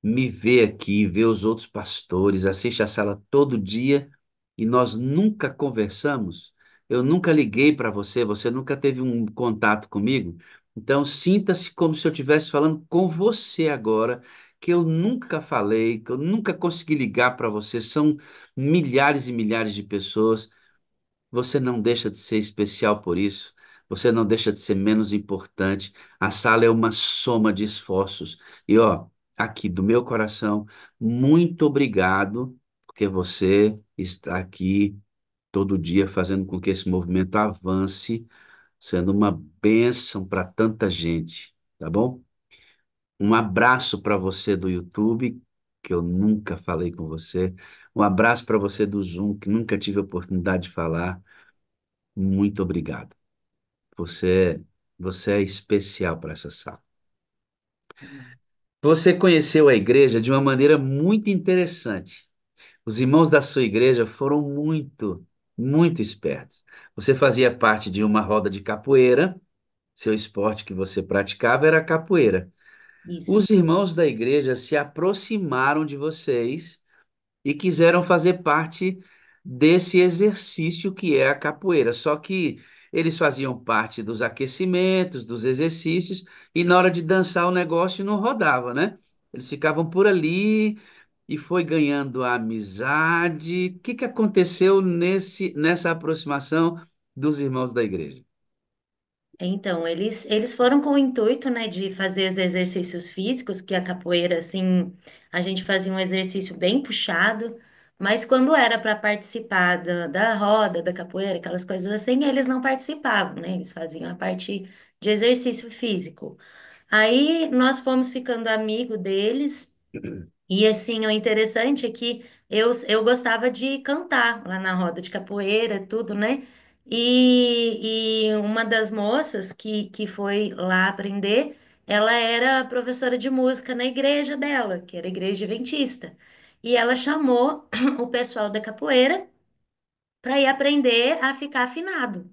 me vê aqui, vê os outros pastores, assiste a sala todo dia e nós nunca conversamos. Eu nunca liguei para você, você nunca teve um contato comigo. Então, sinta-se como se eu estivesse falando com você agora, que eu nunca falei, que eu nunca consegui ligar para você. São milhares e milhares de pessoas. Você não deixa de ser especial por isso. Você não deixa de ser menos importante. A sala é uma soma de esforços. E ó, aqui do meu coração, muito obrigado, porque você está aqui todo dia fazendo com que esse movimento avance, sendo uma bênção para tanta gente, tá bom? Um abraço para você do YouTube, que eu nunca falei com você. Um abraço para você do Zoom, que nunca tive a oportunidade de falar. Muito obrigado. Você, você é especial para essa sala. Você conheceu a igreja de uma maneira muito interessante. Os irmãos da sua igreja foram muito espertos. Você fazia parte de uma roda de capoeira, seu esporte que você praticava era a capoeira.
Isso.
Os irmãos da igreja se aproximaram de vocês e quiseram fazer parte desse exercício que é a capoeira. Só que eles faziam parte dos aquecimentos, dos exercícios, e na hora de dançar o negócio não rodava, né? Eles ficavam por ali e foi ganhando a amizade. O que que aconteceu nessa aproximação dos irmãos da igreja?
Então, eles foram com o intuito, né, de fazer os exercícios físicos, que a capoeira, assim, a gente fazia um exercício bem puxado, mas quando era para participar da roda, da capoeira, aquelas coisas assim, eles não participavam, né, eles faziam a parte de exercício físico. Aí nós fomos ficando amigo deles. E assim, o interessante é que eu gostava de cantar lá na roda de capoeira, tudo, né? E uma das moças que foi lá aprender, ela era professora de música na igreja dela, que era a igreja adventista. E ela chamou o pessoal da capoeira para ir aprender a ficar afinado.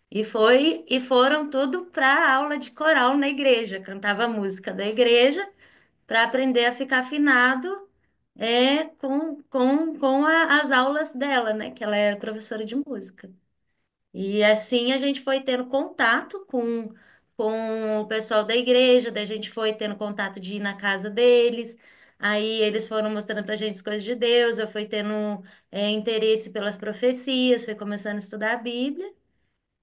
E foram tudo para a aula de coral na igreja, cantava a música da igreja para aprender a ficar afinado as aulas dela, né? Que ela era professora de música. E assim a gente foi tendo contato com o pessoal da igreja, daí a gente foi tendo contato de ir na casa deles. Aí eles foram mostrando pra gente as coisas de Deus, eu fui tendo interesse pelas profecias, fui começando a estudar a Bíblia.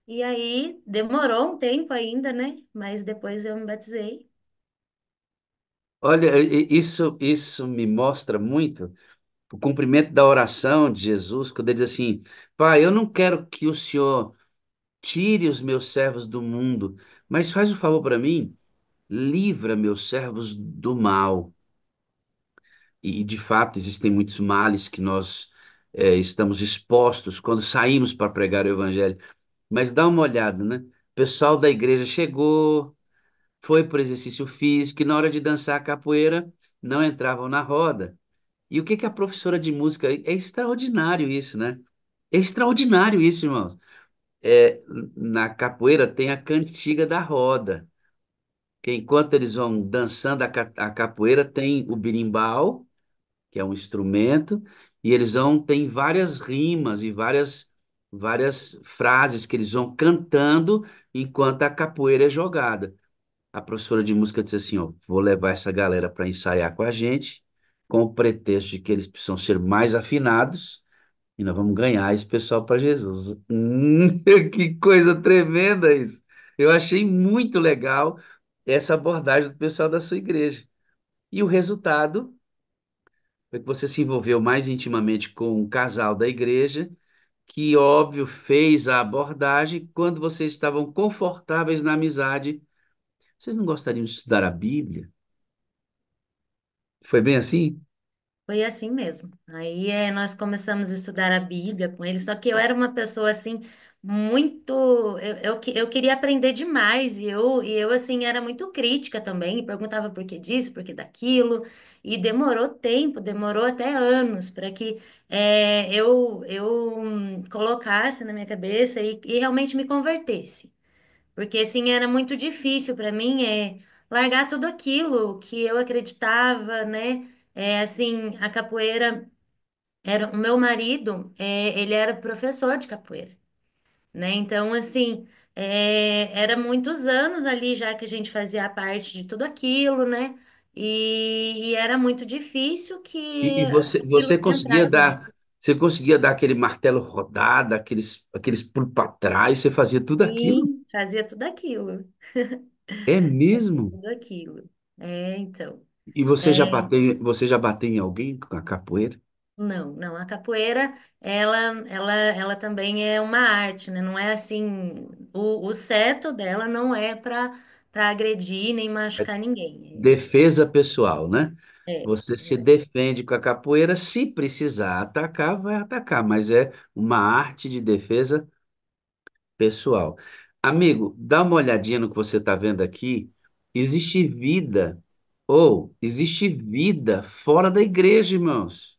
E aí demorou um tempo ainda, né? Mas depois eu me batizei.
Olha, isso me mostra muito o cumprimento da oração de Jesus, quando ele diz assim: Pai, eu não quero que o Senhor tire os meus servos do mundo, mas faz o favor para mim, livra meus servos do mal. De fato, existem muitos males que nós estamos expostos quando saímos para pregar o Evangelho. Mas dá uma olhada, né? O pessoal da igreja chegou, foi para o exercício físico, e na hora de dançar a capoeira, não entravam na roda. E o que que a professora de música. É extraordinário isso, né? É extraordinário isso, irmãos. É, na capoeira tem a cantiga da roda, que enquanto eles vão dançando a capoeira, tem o berimbau, que é um instrumento, e eles vão, tem várias rimas e várias frases que eles vão cantando enquanto a capoeira é jogada. A professora de música disse assim, ó, vou levar essa galera para ensaiar com a gente, com o pretexto de que eles precisam ser mais afinados, e nós vamos ganhar esse pessoal para Jesus. Que coisa tremenda isso! Eu achei muito legal essa abordagem do pessoal da sua igreja. E o resultado Foi que você se envolveu mais intimamente com um casal da igreja, que, óbvio, fez a abordagem. Quando vocês estavam confortáveis na amizade, vocês não gostariam de estudar a Bíblia? Foi bem assim?
Foi assim mesmo. Aí nós começamos a estudar a Bíblia com ele, só que eu era uma pessoa assim muito, eu queria aprender demais e eu assim era muito crítica também, perguntava por que disso, por que daquilo, e demorou tempo, demorou até anos para que eu colocasse na minha cabeça e realmente me convertesse. Porque assim era muito difícil para mim largar tudo aquilo que eu acreditava, né? Assim, a capoeira era o meu marido, ele era professor de capoeira, né? Então, assim, era muitos anos ali já que a gente fazia parte de tudo aquilo, né? E era muito difícil que
E você
aquilo
conseguia
entrasse na minha.
dar aquele martelo rodado, aqueles pulos para trás, você fazia tudo aquilo?
Sim, fazia tudo aquilo.
É
Fazia
mesmo?
tudo aquilo. Então.
E você já bateu em alguém com a capoeira?
Não, não. A capoeira, ela também é uma arte, né? Não é assim. O certo dela não é para agredir nem
É
machucar ninguém.
defesa pessoal, né? Você se
É.
defende com a capoeira, se precisar atacar, vai atacar, mas é uma arte de defesa pessoal. Amigo, dá uma olhadinha no que você está vendo aqui. Existe vida, ou existe vida fora da igreja, irmãos.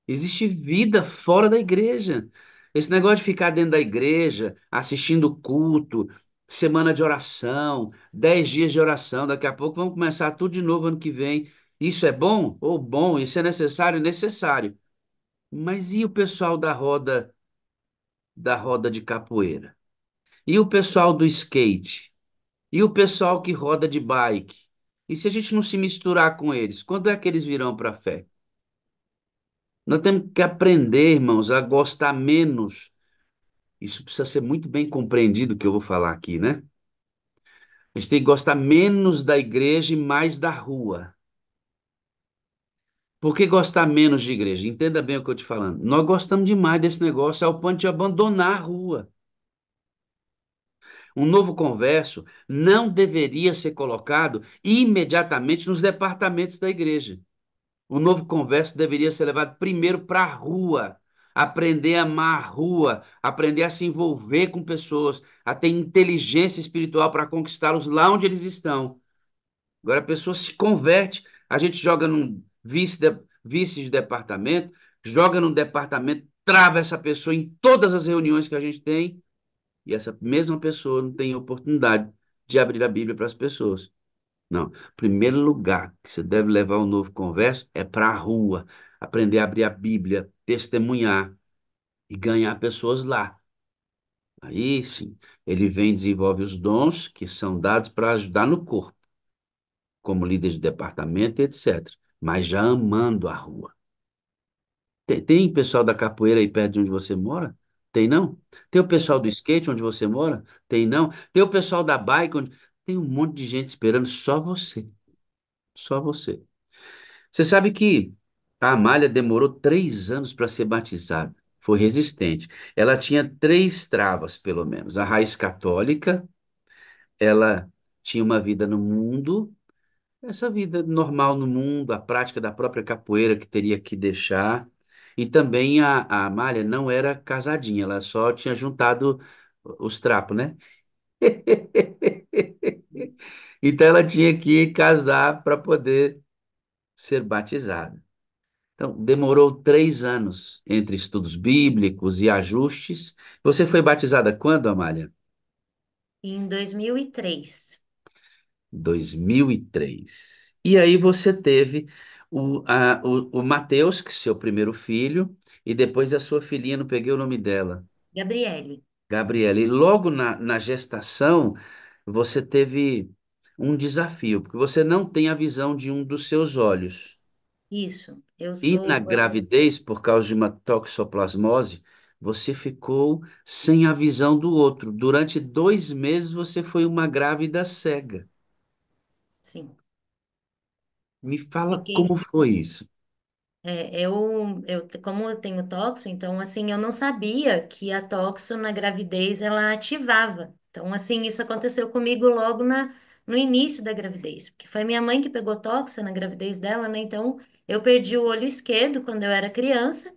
Existe vida fora da igreja. Esse negócio de ficar dentro da igreja, assistindo culto, semana de oração, 10 dias de oração, daqui a pouco vamos começar tudo de novo ano que vem. Isso é bom? Ou bom, isso é necessário? Necessário. Mas e o pessoal da roda de capoeira? E o pessoal do skate? E o pessoal que roda de bike? E se a gente não se misturar com eles, quando é que eles virão para a fé? Nós temos que aprender, irmãos, a gostar menos. Isso precisa ser muito bem compreendido, o que eu vou falar aqui, né? A gente tem que gostar menos da igreja e mais da rua. Por que gostar menos de igreja? Entenda bem o que eu estou te falando. Nós gostamos demais desse negócio ao ponto de abandonar a rua. Um novo converso não deveria ser colocado imediatamente nos departamentos da igreja. O novo converso deveria ser levado primeiro para a rua, aprender a amar a rua, aprender a se envolver com pessoas, a ter inteligência espiritual para conquistá-los lá onde eles estão. Agora a pessoa se converte, a gente joga num vice de departamento, joga num departamento, trava essa pessoa em todas as reuniões que a gente tem, e essa mesma pessoa não tem oportunidade de abrir a Bíblia para as pessoas. Não. Primeiro lugar que você deve levar o novo converso é para a rua, aprender a abrir a Bíblia, testemunhar e ganhar pessoas lá. Aí sim, ele vem e desenvolve os dons que são dados para ajudar no corpo, como líder de departamento, etc. Mas já amando a rua. Tem pessoal da capoeira aí perto de onde você mora? Tem não? Tem o pessoal do skate onde você mora? Tem não? Tem o pessoal da bike onde. Tem um monte de gente esperando só você. Só você. Você sabe que a Amália demorou 3 anos para ser batizada. Foi resistente. Ela tinha três travas, pelo menos. A raiz católica, ela tinha uma vida no mundo, essa vida normal no mundo, a prática da própria capoeira que teria que deixar. E também a Amália não era casadinha, ela só tinha juntado os trapos, né? Então ela tinha que casar para poder ser batizada. Então, demorou 3 anos entre estudos bíblicos e ajustes. Você foi batizada quando, Amália?
Em 2003.
2003. E aí você teve o Mateus, que é seu primeiro filho, e depois a sua filhinha, não peguei o nome dela,
Gabriele.
Gabriela. E logo na gestação, você teve um desafio, porque você não tem a visão de um dos seus olhos.
Isso. Eu
E
sou.
na gravidez, por causa de uma toxoplasmose, você ficou sem a visão do outro. Durante 2 meses você foi uma grávida cega.
Sim.
Me fala
Fiquei.
como foi isso.
Como eu tenho toxo, então, assim, eu não sabia que a toxo na gravidez ela ativava. Então, assim, isso aconteceu comigo logo no início da gravidez, porque foi minha mãe que pegou toxo na gravidez dela, né? Então, eu perdi o olho esquerdo quando eu era criança,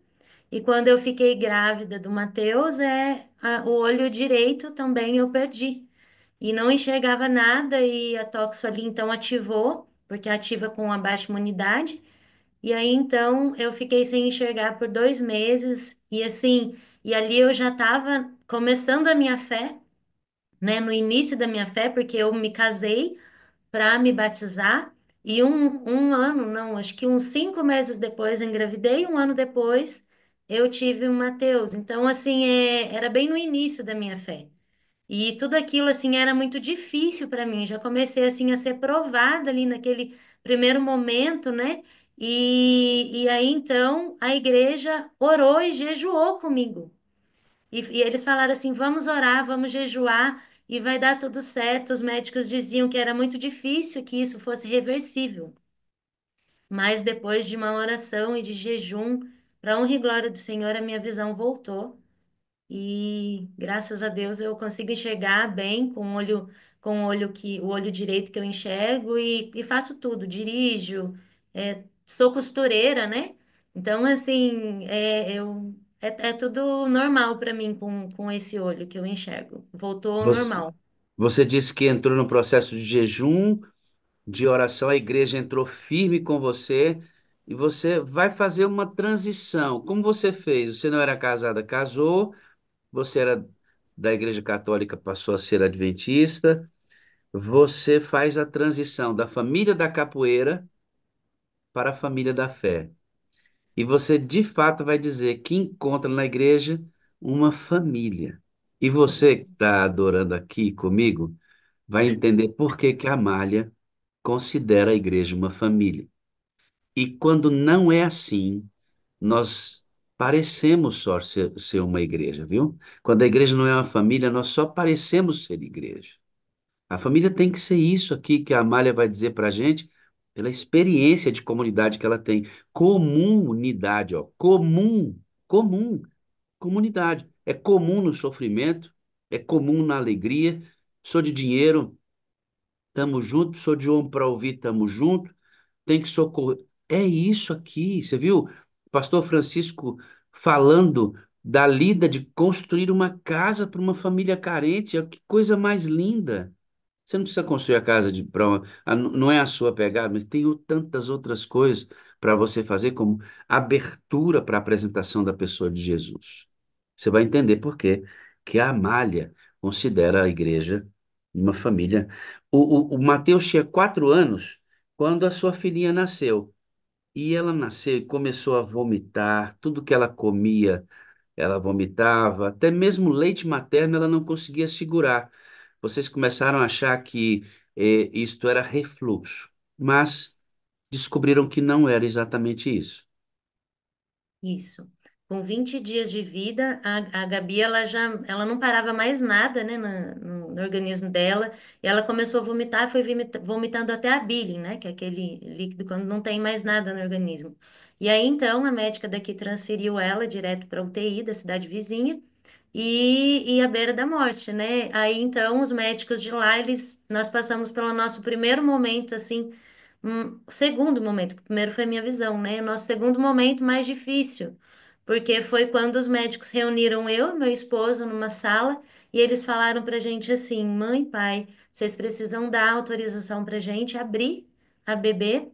e quando eu fiquei grávida do Matheus, o olho direito também eu perdi. E não enxergava nada, e a toxo ali então ativou, porque ativa com a baixa imunidade. E aí, então, eu fiquei sem enxergar por 2 meses, e assim, e ali eu já estava começando a minha fé, né, no início da minha fé, porque eu me casei para me batizar, e um ano, não, acho que uns 5 meses depois eu engravidei, um ano depois eu tive o Mateus. Então, assim, era bem no início da minha fé. E tudo aquilo assim era muito difícil para mim. Já comecei assim a ser provada ali naquele primeiro momento, né? E aí então a igreja orou e jejuou comigo. E eles falaram assim: vamos orar, vamos jejuar e vai dar tudo certo. Os médicos diziam que era muito difícil que isso fosse reversível. Mas depois de uma oração e de jejum, para honra e glória do Senhor, a minha visão voltou. E graças a Deus eu consigo enxergar bem o olho direito que eu enxergo e faço tudo, dirijo, sou costureira, né? Então, assim, é tudo normal para mim com esse olho que eu enxergo. Voltou ao
Você,
normal.
você disse que entrou no processo de jejum, de oração, a igreja entrou firme com você e você vai fazer uma transição. Como você fez? Você não era casada, casou, você era da igreja católica, passou a ser adventista. Você faz a transição da família da capoeira para a família da fé. E você de fato vai dizer que encontra na igreja uma família. E você que está adorando aqui comigo vai entender por que que a Amália considera a igreja uma família. E quando não é assim, nós parecemos só ser uma igreja, viu? Quando a igreja não é uma família, nós só parecemos ser igreja. A família tem que ser isso aqui que a Amália vai dizer para a gente, pela experiência de comunidade que ela tem. Comunidade, ó. Comum, comunidade. É comum no sofrimento, é comum na alegria. Sou de dinheiro, tamo junto. Sou de ombro para ouvir, tamo junto. Tem que socorrer. É isso aqui, você viu? Pastor Francisco falando da lida de construir uma casa para uma família carente. Que coisa mais linda. Você não precisa construir a casa não é a sua pegada, mas tem tantas outras coisas para você fazer, como abertura para a apresentação da pessoa de Jesus. Você vai entender por quê que a Amália considera a igreja uma família. O Mateus tinha 4 anos quando a sua filhinha nasceu. E ela nasceu e começou a vomitar, tudo que ela comia ela vomitava, até mesmo leite materno ela não conseguia segurar. Vocês começaram a achar que isto era refluxo, mas descobriram que não era exatamente isso.
Isso. Com 20 dias de vida, a Gabi ela não parava mais nada, né, no organismo dela. E ela começou a vomitar, foi vomitando até a bile, né, que é aquele líquido quando não tem mais nada no organismo. E aí então a médica daqui transferiu ela direto para a UTI da cidade vizinha e à beira da morte, né? Aí então os médicos de lá, nós passamos pelo nosso primeiro momento assim, o segundo momento, que o primeiro foi a minha visão, né? O nosso segundo momento mais difícil, porque foi quando os médicos reuniram eu e meu esposo numa sala e eles falaram pra gente assim: mãe, pai, vocês precisam dar autorização pra gente abrir a bebê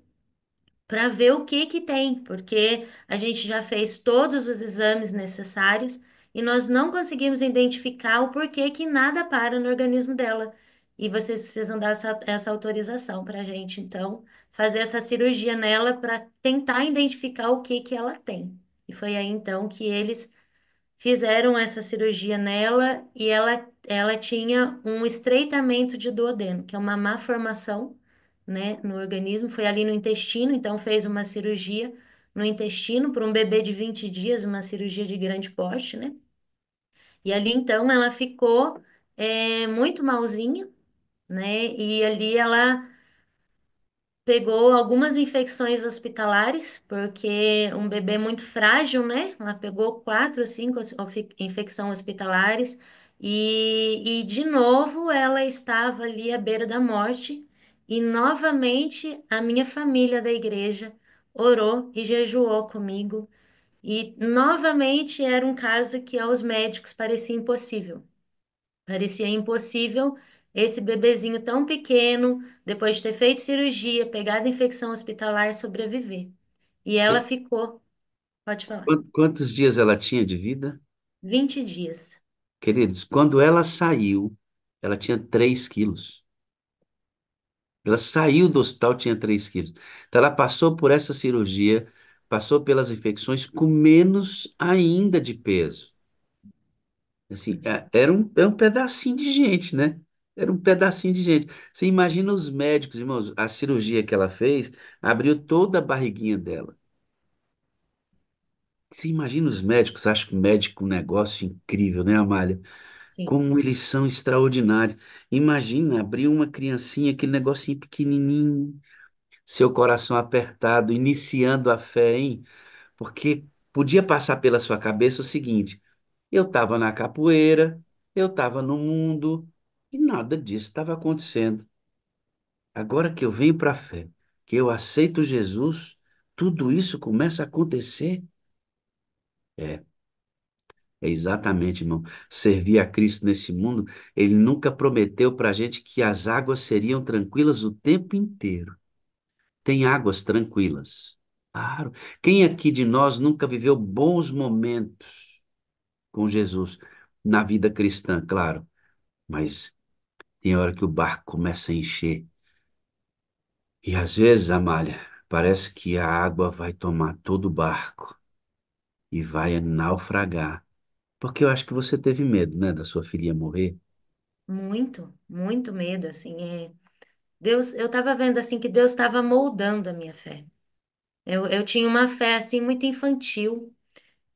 para ver o que que tem, porque a gente já fez todos os exames necessários e nós não conseguimos identificar o porquê que nada para no organismo dela. E vocês precisam dar essa autorização para a gente, então, fazer essa cirurgia nela para tentar identificar o que que ela tem. E foi aí, então, que eles fizeram essa cirurgia nela e ela tinha um estreitamento de duodeno, que é uma má formação, né, no organismo. Foi ali no intestino, então fez uma cirurgia no intestino para um bebê de 20 dias, uma cirurgia de grande porte, né? E ali então ela ficou muito malzinha, né? E ali ela pegou algumas infecções hospitalares, porque um bebê muito frágil, né? Ela pegou quatro ou cinco infecções hospitalares e de novo ela estava ali à beira da morte e novamente a minha família da igreja orou e jejuou comigo e novamente era um caso que aos médicos parecia impossível. Parecia impossível esse bebezinho tão pequeno, depois de ter feito cirurgia, pegado infecção hospitalar, sobreviver. E ela ficou, pode falar,
Quantos dias ela tinha de vida?
20 dias.
Queridos, quando ela saiu, ela tinha 3 quilos. Ela saiu do hospital, tinha 3 quilos. Então, ela passou por essa cirurgia, passou pelas infecções com menos ainda de peso. Assim, era um pedacinho de gente, né? Era um pedacinho de gente. Você imagina os médicos, irmãos, a cirurgia que ela fez abriu toda a barriguinha dela. Você imagina os médicos, acho que o médico é um negócio incrível, né, Amália?
Sim,
Como eles são extraordinários. Imagina abrir uma criancinha, aquele negocinho pequenininho, seu coração apertado, iniciando a fé, hein? Porque podia passar pela sua cabeça o seguinte: eu estava na capoeira, eu estava no mundo, e nada disso estava acontecendo. Agora que eu venho para a fé, que eu aceito Jesus, tudo isso começa a acontecer. É, é exatamente, irmão. Servir a Cristo nesse mundo, ele nunca prometeu para a gente que as águas seriam tranquilas o tempo inteiro. Tem águas tranquilas. Claro. Quem aqui de nós nunca viveu bons momentos com Jesus na vida cristã, claro, mas tem hora que o barco começa a encher. E às vezes, Amália, parece que a água vai tomar todo o barco e vai naufragar. Porque eu acho que você teve medo, né, da sua filha morrer.
muito, muito medo, assim, Deus, eu estava vendo, assim, que Deus estava moldando a minha fé. Eu tinha uma fé, assim, muito infantil,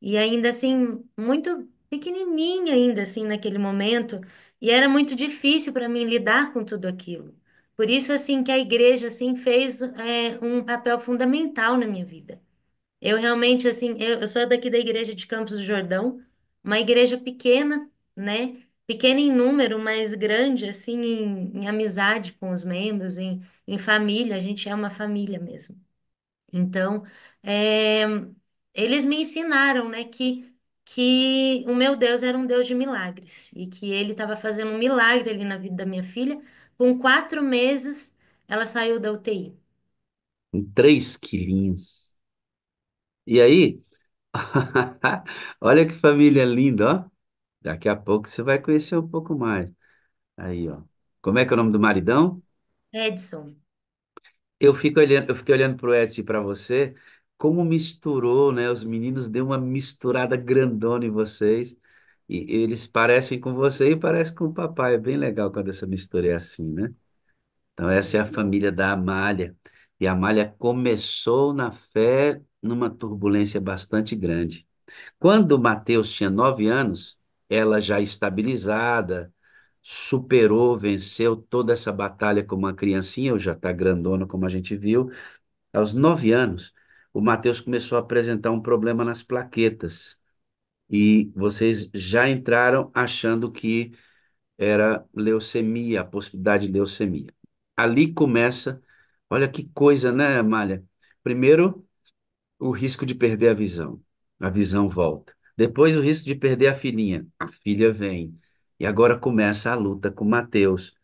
e ainda assim, muito pequenininha ainda assim naquele momento, e era muito difícil para mim lidar com tudo aquilo. Por isso assim que a igreja assim fez um papel fundamental na minha vida. Eu realmente assim, eu sou daqui da igreja de Campos do Jordão, uma igreja pequena, né? Pequena em número, mas grande assim em amizade com os membros, em família, a gente é uma família mesmo. Então, é, eles me ensinaram, né, que o meu Deus era um Deus de milagres e que ele estava fazendo um milagre ali na vida da minha filha. Com 4 meses, ela saiu da UTI.
Com 3 quilinhos. E aí, olha que família linda, ó. Daqui a pouco você vai conhecer um pouco mais. Aí, ó. Como é que é o nome do maridão?
Edson,
Eu fiquei olhando pro Edson e para você, como misturou, né? Os meninos deu uma misturada grandona em vocês. E eles parecem com você e parecem com o papai. É bem legal quando essa mistura é assim, né? Então, essa é a família da Amália. E a Amália começou na fé numa turbulência bastante grande. Quando o Mateus tinha 9 anos, ela já estabilizada, superou, venceu toda essa batalha como uma criancinha, ou já está grandona, como a gente viu. Aos 9 anos, o Mateus começou a apresentar um problema nas plaquetas. E vocês já entraram achando que era leucemia, a possibilidade de leucemia. Ali começa, olha que coisa, né, Amália? Primeiro, o risco de perder a visão volta. Depois, o risco de perder a filhinha, a filha vem. E agora começa a luta com Mateus.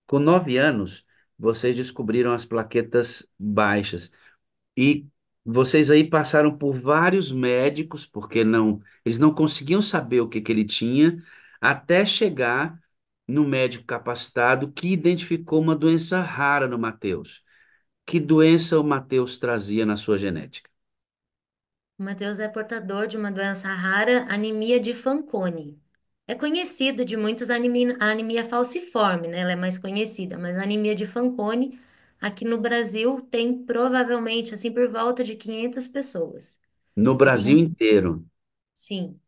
Com 9 anos, vocês descobriram as plaquetas baixas. E vocês aí passaram por vários médicos, porque eles não conseguiam saber o que que ele tinha, até chegar no médico capacitado que identificou uma doença rara no Mateus. Que doença o Mateus trazia na sua genética?
o Matheus é portador de uma doença rara, anemia de Fanconi. É conhecido de muitos a anemia falciforme, né? Ela é mais conhecida, mas a anemia de Fanconi aqui no Brasil tem provavelmente assim por volta de 500 pessoas.
No
E
Brasil inteiro.
sim.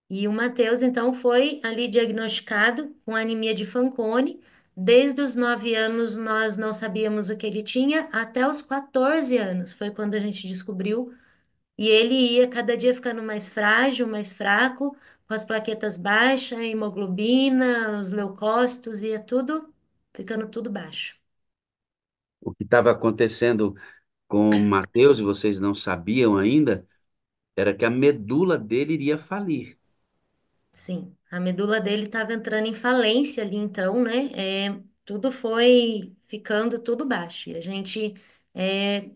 E o Matheus, então, foi ali diagnosticado com anemia de Fanconi. Desde os 9 anos, nós não sabíamos o que ele tinha, até os 14 anos foi quando a gente descobriu. E ele ia cada dia ficando mais frágil, mais fraco, com as plaquetas baixas, a hemoglobina, os leucócitos, ia tudo ficando tudo baixo.
O que estava acontecendo com o Mateus, e vocês não sabiam ainda, era que a medula dele iria falir.
Sim, a medula dele estava entrando em falência ali, então, né? Tudo foi ficando tudo baixo. E a gente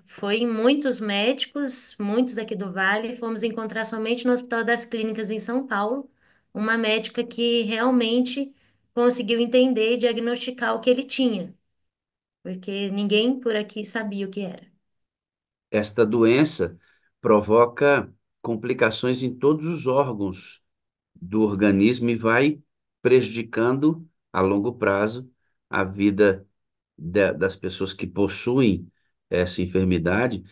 foi em muitos médicos, muitos aqui do Vale, e fomos encontrar somente no Hospital das Clínicas em São Paulo, uma médica que realmente conseguiu entender e diagnosticar o que ele tinha, porque ninguém por aqui sabia o que era.
Esta doença provoca complicações em todos os órgãos do organismo e vai prejudicando a longo prazo a vida das pessoas que possuem essa enfermidade.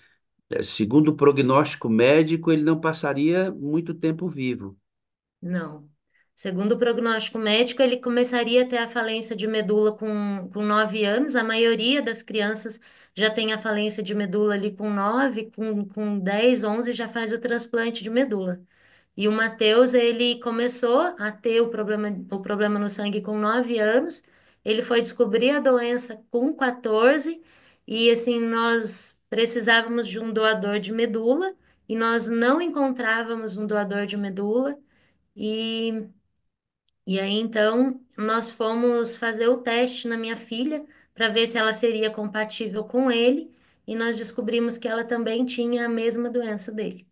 Segundo o prognóstico médico, ele não passaria muito tempo vivo.
Não. Segundo o prognóstico médico, ele começaria a ter a falência de medula com 9 anos. A maioria das crianças já tem a falência de medula ali com 9, com 10, 11 já faz o transplante de medula. E o Matheus, ele começou a ter o problema no sangue com 9 anos. Ele foi descobrir a doença com 14 e assim nós precisávamos de um doador de medula e nós não encontrávamos um doador de medula. E, e aí, então, nós fomos fazer o teste na minha filha para ver se ela seria compatível com ele, e nós descobrimos que ela também tinha a mesma doença dele,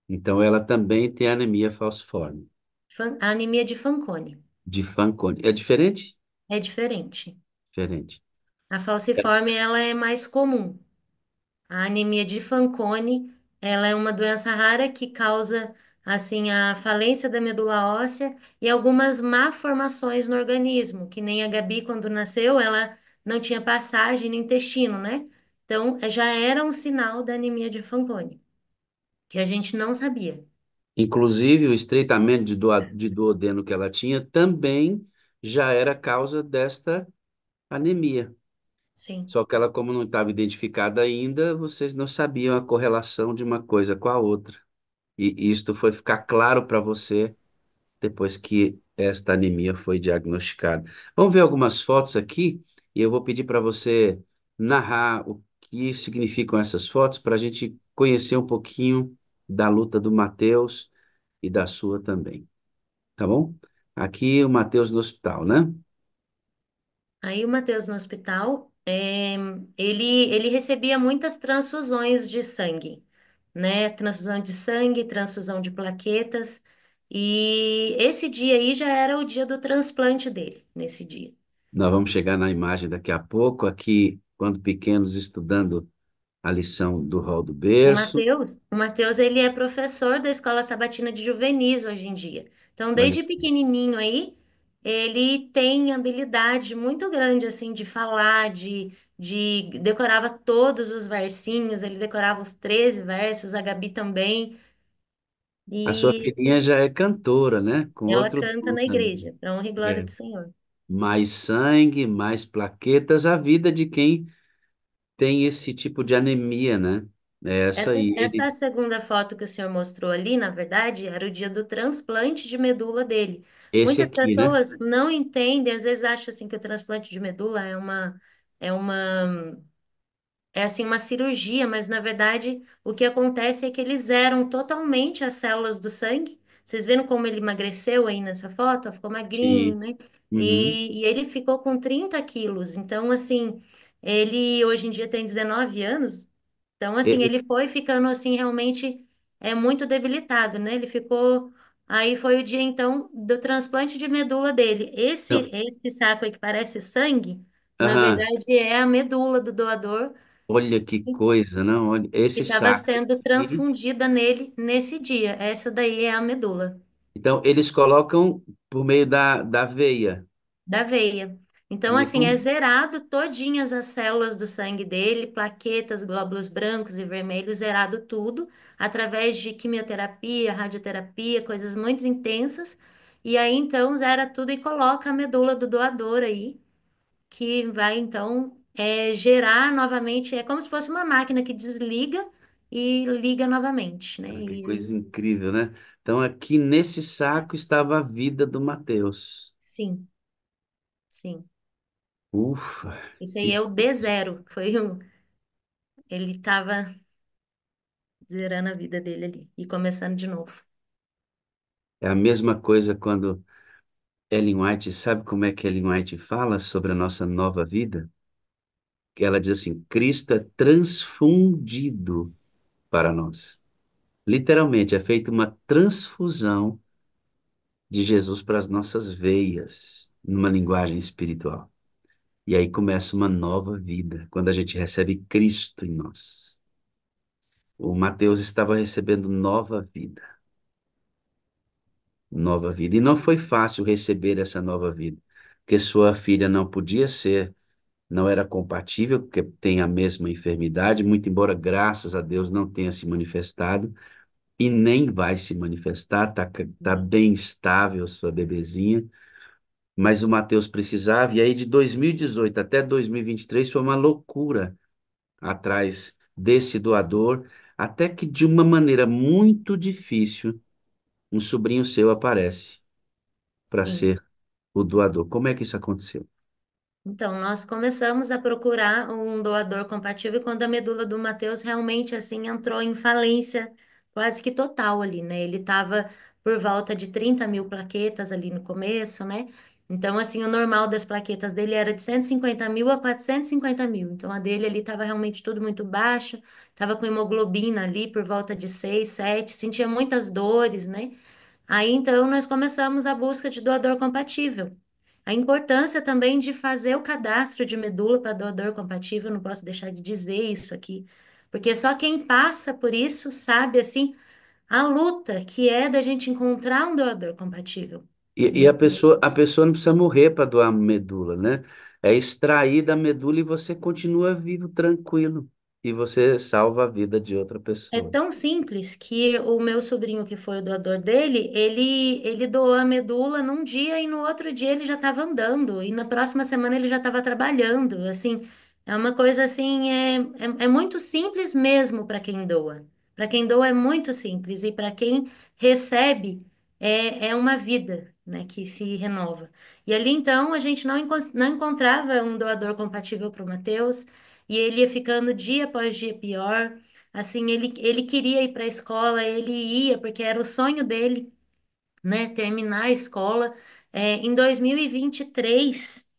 Então, ela também tem anemia falciforme,
a anemia de Fanconi.
de Fanconi. É diferente?
É diferente.
Diferente.
A falciforme, ela é mais comum. A anemia de Fanconi, ela é uma doença rara que causa, assim, a falência da medula óssea e algumas malformações no organismo, que nem a Gabi, quando nasceu, ela não tinha passagem no intestino, né? Então, já era um sinal da anemia de Fanconi, que a gente não sabia.
Inclusive, o estreitamento de duodeno que ela tinha também já era causa desta anemia.
Sim.
Só que ela, como não estava identificada ainda, vocês não sabiam a correlação de uma coisa com a outra. E isto foi ficar claro para você depois que esta anemia foi diagnosticada. Vamos ver algumas fotos aqui e eu vou pedir para você narrar o que significam essas fotos para a gente conhecer um pouquinho da luta do Matheus e da sua também, tá bom? Aqui o Matheus no hospital, né?
Aí o Matheus no hospital, ele recebia muitas transfusões de sangue, né? Transfusão de sangue, transfusão de plaquetas. E esse dia aí já era o dia do transplante dele, nesse dia.
Nós vamos chegar na imagem daqui a pouco, aqui, quando pequenos, estudando a lição do rol do berço.
O Mateus, ele é professor da Escola Sabatina de Juvenis hoje em dia. Então,
Olha,
desde pequenininho aí, ele tem habilidade muito grande, assim, de falar, decorava todos os versinhos, ele decorava os 13 versos, a Gabi também,
a sua
e
filhinha já é cantora, né? Com
ela
outro
canta
dom
na
também.
igreja, para honra e glória
É.
do Senhor.
Mais sangue, mais plaquetas, a vida de quem tem esse tipo de anemia, né? É essa aí,
Essa segunda foto que o senhor mostrou ali, na verdade, era o dia do transplante de medula dele.
esse
Muitas
aqui, né?
pessoas não entendem, às vezes acham assim que o transplante de medula é uma é assim uma cirurgia, mas na verdade o que acontece é que eles zeram totalmente as células do sangue. Vocês viram como ele emagreceu aí nessa foto? Ficou magrinho,
Sim.
né?
Uhum.
E ele ficou com 30 quilos. Então, assim, ele hoje em dia tem 19 anos. Então, assim,
E-
ele foi ficando assim realmente muito debilitado, né? Ele ficou. Aí foi o dia então do transplante de medula dele.
então,
Esse saco aí que parece sangue, na
aham.
verdade é a medula do doador
Olha que coisa, não? Olha,
que
esse
estava
saco
sendo
aqui.
transfundida nele nesse dia. Essa daí é a medula
Então, eles colocam por meio da veia.
da veia. Então, assim, é
Uhum.
zerado todinhas as células do sangue dele, plaquetas, glóbulos brancos e vermelhos, zerado tudo, através de quimioterapia, radioterapia, coisas muito intensas. E aí então zera tudo e coloca a medula do doador aí, que vai então gerar novamente, é como se fosse uma máquina que desliga e liga novamente, né?
Cara, que
E
coisa incrível, né? Então, aqui nesse saco estava a vida do Mateus.
sim, sim.
Ufa,
Esse aí
que
é o D0, ele estava zerando a vida dele ali e começando de novo.
é a mesma coisa quando Ellen White, sabe como é que Ellen White fala sobre a nossa nova vida? Que ela diz assim: Cristo é transfundido para nós. Literalmente, é feita uma transfusão de Jesus para as nossas veias, numa linguagem espiritual. E aí começa uma nova vida, quando a gente recebe Cristo em nós. O Mateus estava recebendo nova vida, nova vida. E não foi fácil receber essa nova vida, porque sua filha não podia ser, não era compatível, porque tem a mesma enfermidade, muito embora, graças a Deus, não tenha se manifestado, e nem vai se manifestar, tá
Amém.
bem estável sua bebezinha, mas o Mateus precisava, e aí de 2018 até 2023 foi uma loucura atrás desse doador, até que de uma maneira muito difícil, um sobrinho seu aparece para
Sim.
ser o doador. Como é que isso aconteceu?
Então, nós começamos a procurar um doador compatível quando a medula do Matheus realmente assim entrou em falência quase que total ali, né? Ele estava por volta de 30 mil plaquetas ali no começo, né? Então, assim, o normal das plaquetas dele era de 150 mil a 450 mil. Então, a dele ali estava realmente tudo muito baixo, estava com hemoglobina ali por volta de 6, 7, sentia muitas dores, né? Aí, então, nós começamos a busca de doador compatível. A importância também de fazer o cadastro de medula para doador compatível, não posso deixar de dizer isso aqui, porque só quem passa por isso sabe, assim, a luta que é da gente encontrar um doador compatível.
E a pessoa não precisa morrer para doar medula, né? É extrair da medula e você continua vivo, tranquilo. E você salva a vida de outra
É
pessoa.
tão simples que o meu sobrinho, que foi o doador dele, ele doou a medula num dia e no outro dia ele já estava andando, e na próxima semana ele já estava trabalhando. Assim, é uma coisa assim, é muito simples mesmo para quem doa. Para quem doa é muito simples, e para quem recebe é uma vida, né, que se renova. E ali então a gente não encontrava um doador compatível para o Mateus, e ele ia ficando dia após dia pior. Assim, ele queria ir para a escola, ele ia, porque era o sonho dele, né, terminar a escola. Em 2023,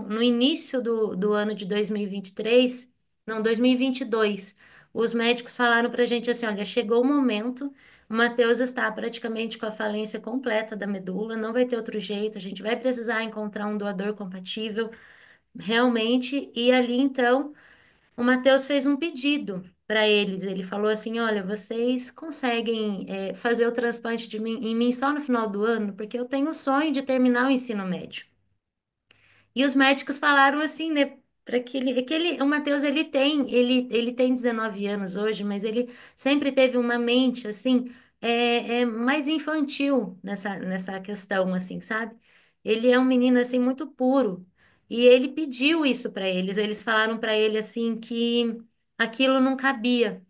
no início do ano de 2023, não, 2022, os médicos falaram para a gente assim, olha, chegou o momento, o Matheus está praticamente com a falência completa da medula, não vai ter outro jeito, a gente vai precisar encontrar um doador compatível, realmente, e ali então o Matheus fez um pedido para eles. Ele falou assim: Olha, vocês conseguem fazer o transplante em mim só no final do ano? Porque eu tenho o sonho de terminar o ensino médio. E os médicos falaram assim, né? Para o Matheus ele tem 19 anos hoje, mas ele sempre teve uma mente assim mais infantil nessa questão, assim, sabe? Ele é um menino assim muito puro e ele pediu isso para eles. Eles falaram para ele assim que aquilo não cabia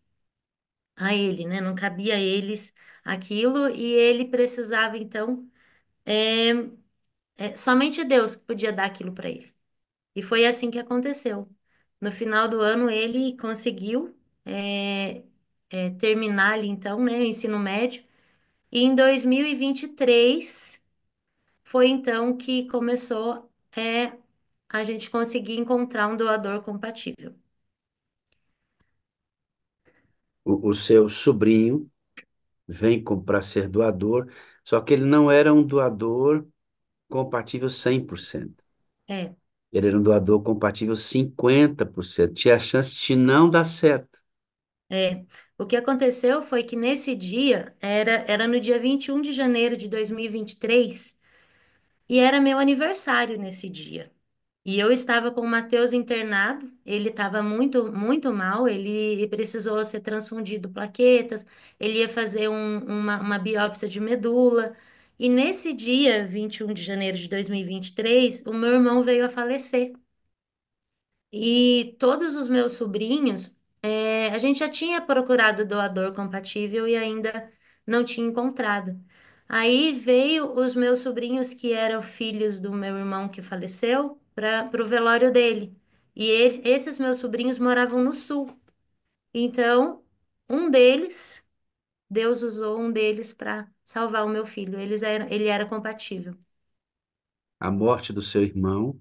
a ele, né? Não cabia a eles aquilo e ele precisava então é, somente Deus que podia dar aquilo para ele. E foi assim que aconteceu. No final do ano, ele conseguiu terminar ali, então, né, o ensino médio. E em 2023 foi então que começou a gente conseguir encontrar um doador compatível.
O seu sobrinho vem para ser doador, só que ele não era um doador compatível 100%.
É,
Ele era um doador compatível 50%. Tinha a chance de não dar certo.
é. O que aconteceu foi que nesse dia, era no dia 21 de janeiro de 2023, e era meu aniversário nesse dia. E eu estava com o Matheus internado, ele estava muito, muito mal, ele precisou ser transfundido plaquetas, ele ia fazer uma biópsia de medula, E nesse dia, 21 de janeiro de 2023, o meu irmão veio a falecer. E todos os meus sobrinhos, a gente já tinha procurado doador compatível e ainda não tinha encontrado. Aí veio os meus sobrinhos, que eram filhos do meu irmão que faleceu, para o velório dele. E esses meus sobrinhos moravam no sul. Então, um deles, Deus usou um deles para salvar o meu filho. Ele era compatível.
A morte do seu irmão,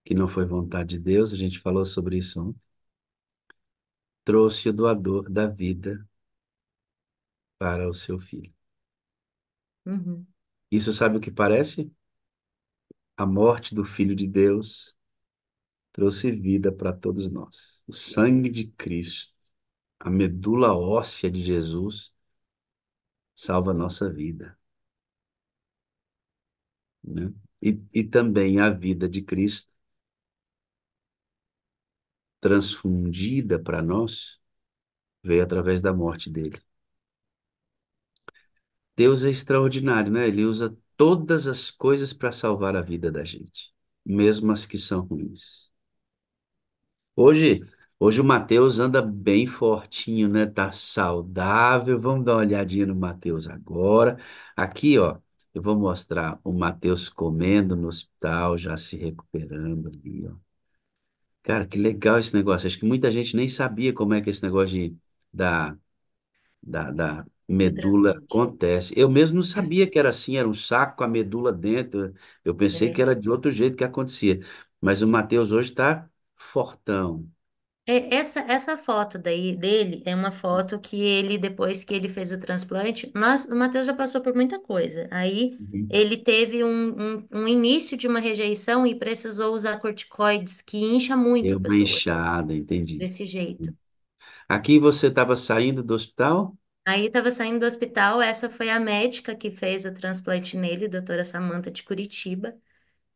que não foi vontade de Deus, a gente falou sobre isso ontem, trouxe o doador da vida para o seu filho.
Uhum,
Isso sabe o que parece? A morte do Filho de Deus trouxe vida para todos nós. O sangue de Cristo, a medula óssea de Jesus, salva a nossa vida, né? E também a vida de Cristo, transfundida para nós, veio através da morte dele. Deus é extraordinário, né? Ele usa todas as coisas para salvar a vida da gente, mesmo as que são ruins. Hoje, hoje o Matheus anda bem fortinho, né? Tá saudável. Vamos dar uma olhadinha no Matheus agora. Aqui, ó, eu vou mostrar o Matheus comendo no hospital, já se recuperando ali, ó. Cara, que legal esse negócio. Acho que muita gente nem sabia como é que esse negócio da, da
do
medula
transplante.
acontece. Eu mesmo não sabia que era assim, era um saco com a medula dentro. Eu pensei que
É.
era de outro jeito que acontecia. Mas o Matheus hoje está fortão.
Essa foto daí dele é uma foto que ele, depois que ele fez o transplante, o Matheus já passou por muita coisa. Aí
Uhum.
ele teve um início de uma rejeição e precisou usar corticoides, que incha muito a
Deu uma
pessoa, assim,
inchada, entendi.
desse jeito.
Aqui você estava saindo do hospital?
Aí estava saindo do hospital, essa foi a médica que fez o transplante nele, doutora Samanta de Curitiba.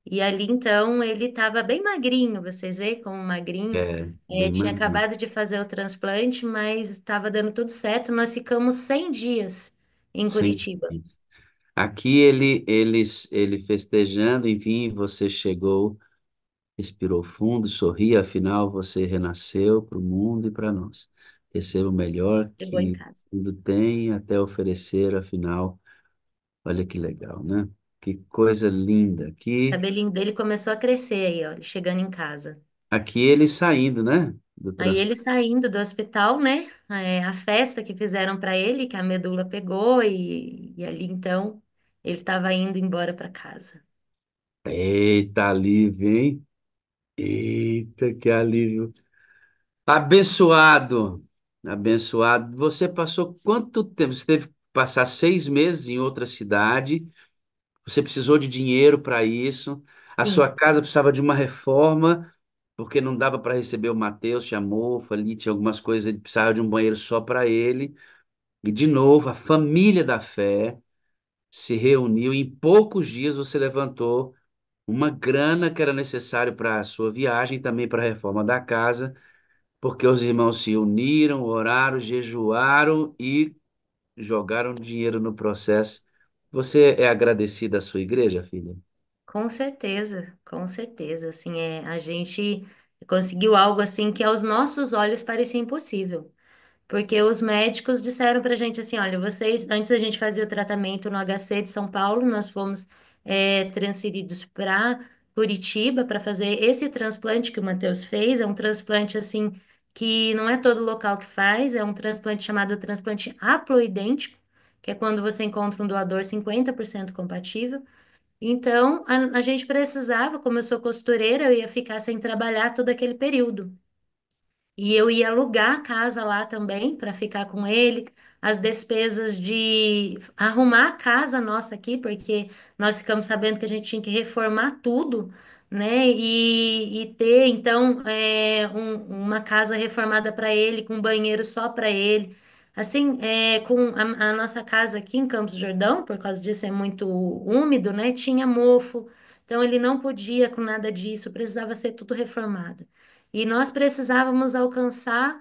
E ali então ele estava bem magrinho, vocês veem como magrinho.
É,
É,
bem
tinha
magrinho.
acabado de fazer o transplante, mas estava dando tudo certo. Nós ficamos 100 dias em
Sim.
Curitiba.
Aqui ele festejando, enfim, você chegou, respirou fundo, sorria, afinal você renasceu para o mundo e para nós. Receba o melhor
Chegou em
que
casa.
tudo tem até oferecer, afinal, olha que legal, né? Que coisa linda.
O
Aqui,
cabelinho dele começou a crescer aí, ó, ele chegando em casa.
aqui ele saindo, né? Do
Aí ele
transplante.
saindo do hospital, né? A festa que fizeram para ele, que a medula pegou, e ali então ele estava indo embora para casa.
Eita, alívio, hein? Eita, que alívio. Abençoado, abençoado. Você passou quanto tempo? Você teve que passar 6 meses em outra cidade. Você precisou de dinheiro para isso. A sua
Sim,
casa precisava de uma reforma, porque não dava para receber o Mateus, tinha mofo ali, tinha algumas coisas, ele precisava de um banheiro só para ele. E de novo, a família da fé se reuniu. E em poucos dias você levantou uma grana que era necessário para a sua viagem, e também para a reforma da casa, porque os irmãos se uniram, oraram, jejuaram e jogaram dinheiro no processo. Você é agradecida à sua igreja, filha?
com certeza, com certeza. Assim, a gente conseguiu algo assim que aos nossos olhos parecia impossível. Porque os médicos disseram pra gente assim, olha, vocês, antes a gente fazia o tratamento no HC de São Paulo, nós fomos transferidos para Curitiba para fazer esse transplante que o Matheus fez, é um transplante assim que não é todo local que faz, é um transplante chamado transplante haploidêntico, que é quando você encontra um doador 50% compatível. Então, a gente precisava, como eu sou costureira, eu ia ficar sem trabalhar todo aquele período. E eu ia alugar a casa lá também para ficar com ele, as despesas de arrumar a casa nossa aqui, porque nós ficamos sabendo que a gente tinha que reformar tudo, né? E ter então uma casa reformada para ele, com um banheiro só para ele. Assim, com a nossa casa aqui em Campos do Jordão, por causa disso é muito úmido, né? Tinha mofo, então ele não podia com nada disso, precisava ser tudo reformado. E nós precisávamos alcançar,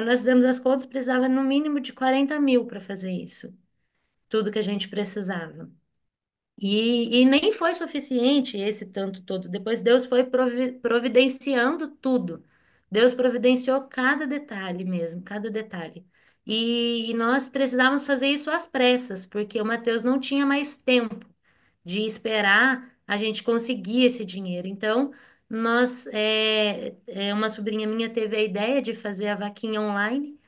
nós fizemos as contas, precisava no mínimo de 40 mil para fazer isso. tudo que a gente precisava. E nem foi suficiente esse tanto todo. Depois Deus foi providenciando tudo. Deus providenciou cada detalhe mesmo, cada detalhe. E nós precisávamos fazer isso às pressas, porque o Mateus não tinha mais tempo de esperar a gente conseguir esse dinheiro. Então, uma sobrinha minha teve a ideia de fazer a vaquinha online.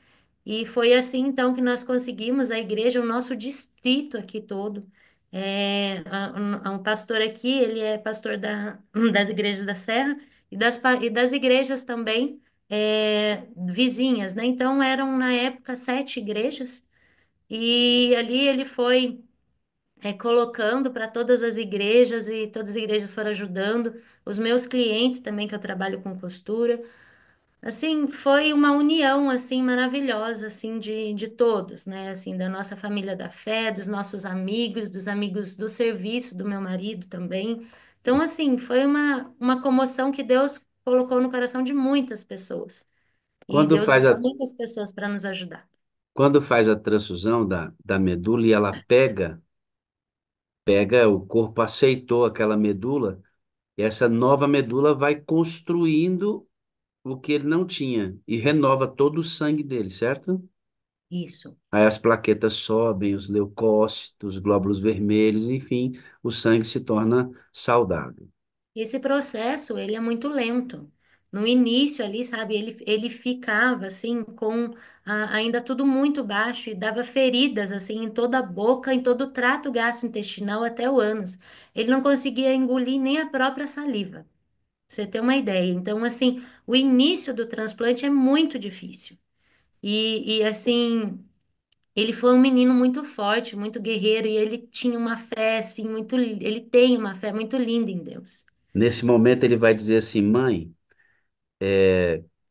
E foi assim então que nós conseguimos a igreja, o nosso distrito aqui todo. Um pastor aqui, ele é pastor das igrejas da Serra e das igrejas também vizinhas, né? Então eram na época 7 igrejas e ali ele foi colocando para todas as igrejas e todas as igrejas foram ajudando. Os meus clientes também, que eu trabalho com costura. Assim, foi uma união, assim, maravilhosa, assim, de todos, né? Assim, da nossa família da fé, dos nossos amigos, dos amigos do serviço, do meu marido também. Então, assim, foi uma comoção que Deus colocou no coração de muitas pessoas. E
Quando
Deus
faz
usou
a,
muitas pessoas para nos ajudar.
quando faz a transfusão da medula e ela pega, o corpo aceitou aquela medula, e essa nova medula vai construindo o que ele não tinha e renova todo o sangue dele, certo?
Isso.
Aí as plaquetas sobem, os leucócitos, os glóbulos vermelhos, enfim, o sangue se torna saudável.
Esse processo, ele é muito lento. No início ali, sabe, ele ficava assim com ainda tudo muito baixo e dava feridas assim em toda a boca, em todo o trato gastrointestinal até o ânus. Ele não conseguia engolir nem a própria saliva. Pra você ter uma ideia. Então, assim, o início do transplante é muito difícil. E assim, ele foi um menino muito forte, muito guerreiro e ele tinha uma fé assim muito, ele tem uma fé muito linda em Deus.
Nesse momento ele vai dizer assim, mãe,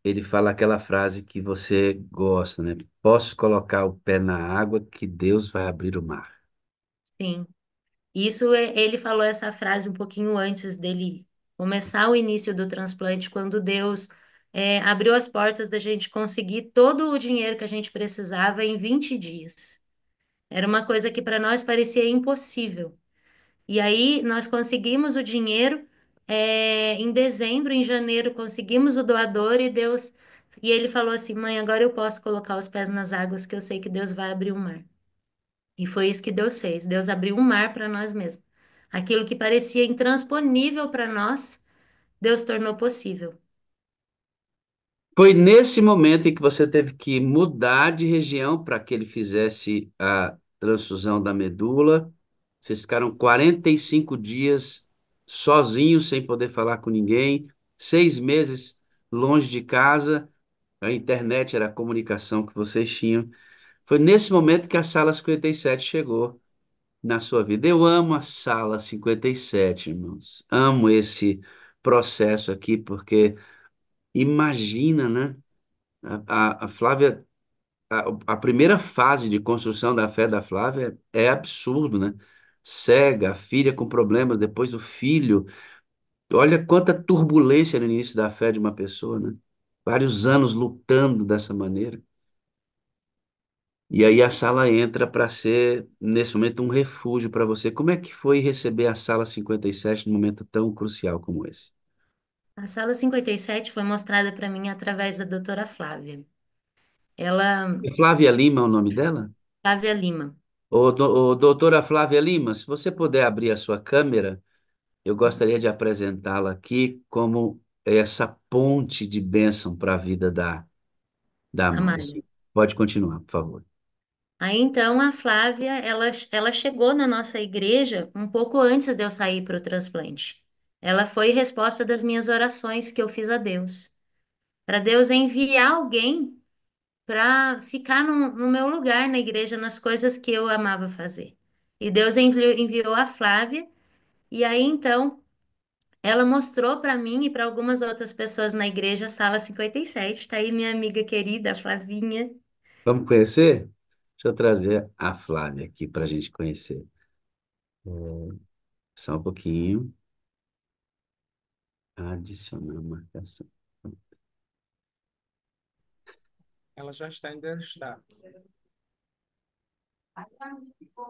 ele fala aquela frase que você gosta, né? Posso colocar o pé na água que Deus vai abrir o mar.
Sim. Ele falou essa frase um pouquinho antes dele começar o início do transplante, quando Deus abriu as portas da gente conseguir todo o dinheiro que a gente precisava em 20 dias. Era uma coisa que para nós parecia impossível. E aí nós conseguimos o dinheiro em dezembro, em janeiro conseguimos o doador e ele falou assim, mãe, agora eu posso colocar os pés nas águas que eu sei que Deus vai abrir o mar. E foi isso que Deus fez. Deus abriu um mar para nós mesmos. Aquilo que parecia intransponível para nós, Deus tornou possível.
Foi nesse momento em que você teve que mudar de região para que ele fizesse a transfusão da medula. Vocês ficaram 45 dias sozinhos, sem poder falar com ninguém, 6 meses longe de casa. A internet era a comunicação que vocês tinham. Foi nesse momento que a Sala 57 chegou na sua vida. Eu amo a Sala 57, irmãos. Amo esse processo aqui, porque imagina, né? A Flávia, a primeira fase de construção da fé da Flávia é absurdo, né? Cega, a filha com problemas, depois o filho. Olha quanta turbulência no início da fé de uma pessoa, né? Vários anos lutando dessa maneira. E aí a sala entra para ser, nesse momento, um refúgio para você. Como é que foi receber a sala 57 num momento tão crucial como esse?
A sala 57 foi mostrada para mim através da doutora Flávia. Ela,
É Flávia Lima é o nome dela?
Flávia Lima.
Doutora Flávia Lima, se você puder abrir a sua câmera, eu gostaria de apresentá-la aqui como essa ponte de bênção para a vida da mãe.
Amália.
Sim, pode continuar, por favor.
Aí então a Flávia, ela chegou na nossa igreja um pouco antes de eu sair para o transplante. Ela foi resposta das minhas orações que eu fiz a Deus, para Deus enviar alguém para ficar no meu lugar na igreja, nas coisas que eu amava fazer. E Deus enviou a Flávia, e aí então ela mostrou para mim e para algumas outras pessoas na igreja a sala 57. Tá aí minha amiga querida, a Flavinha.
Vamos conhecer? Deixa eu trazer a Flávia aqui para a gente conhecer. Só um pouquinho. Adicionar marcação.
Ela já está em destaque.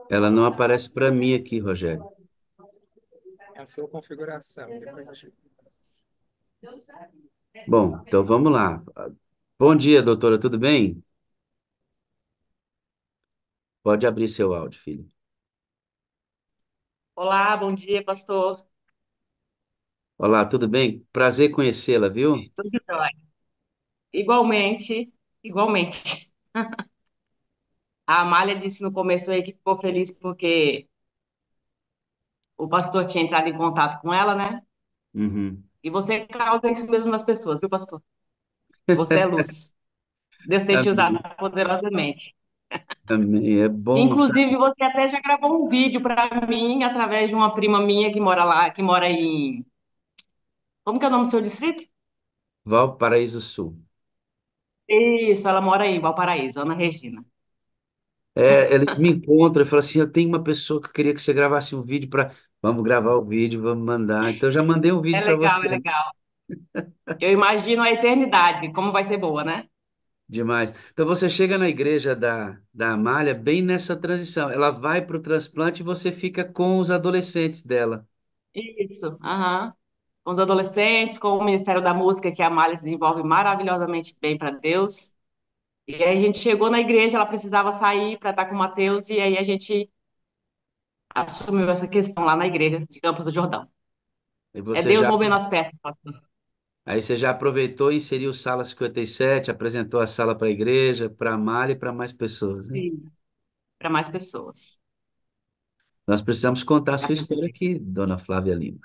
Ela não aparece para mim aqui, Rogério.
É a sua configuração. Depois a gente...
Bom, então vamos lá. Bom dia, doutora, tudo bem? Pode abrir seu áudio, filho.
Olá, bom dia, pastor.
Olá, tudo bem? Prazer conhecê-la, viu?
Tudo jóia? Igualmente, igualmente. A Amália disse no começo aí que ficou feliz porque o pastor tinha entrado em contato com ela, né?
Uhum.
E você causa isso mesmo nas pessoas, viu, pastor? Você é luz. Deus tem te usado
Amém.
poderosamente.
Amém. É bom,
Inclusive,
sabe?
você até já gravou um vídeo para mim através de uma prima minha que mora lá, que mora em. Como que é o nome do seu distrito?
Valparaíso Sul.
Isso, ela mora aí, em Valparaíso, Ana Regina.
É, eles me encontram e falam assim: eu tenho uma pessoa que eu queria que você gravasse um vídeo para. Vamos gravar o vídeo, vamos mandar. Então, eu já mandei um vídeo
É
para
legal, é
você.
legal. Eu imagino a eternidade, como vai ser boa, né?
Demais. Então, você chega na igreja da Amália bem nessa transição. Ela vai para o transplante e você fica com os adolescentes dela.
Isso, aham. Com os adolescentes, com o Ministério da Música, que a Amália desenvolve maravilhosamente bem para Deus. E aí a gente chegou na igreja, ela precisava sair para estar com o Mateus, e aí a gente assumiu essa questão lá na igreja de Campos do Jordão.
E
É
você
Deus
já.
movendo as peças, pastor.
Aí você já aproveitou e inseriu Sala 57, apresentou a sala para a igreja, para a Amália e para mais pessoas, né?
Sim, para mais pessoas.
Nós precisamos contar a sua história aqui, dona Flávia Lima.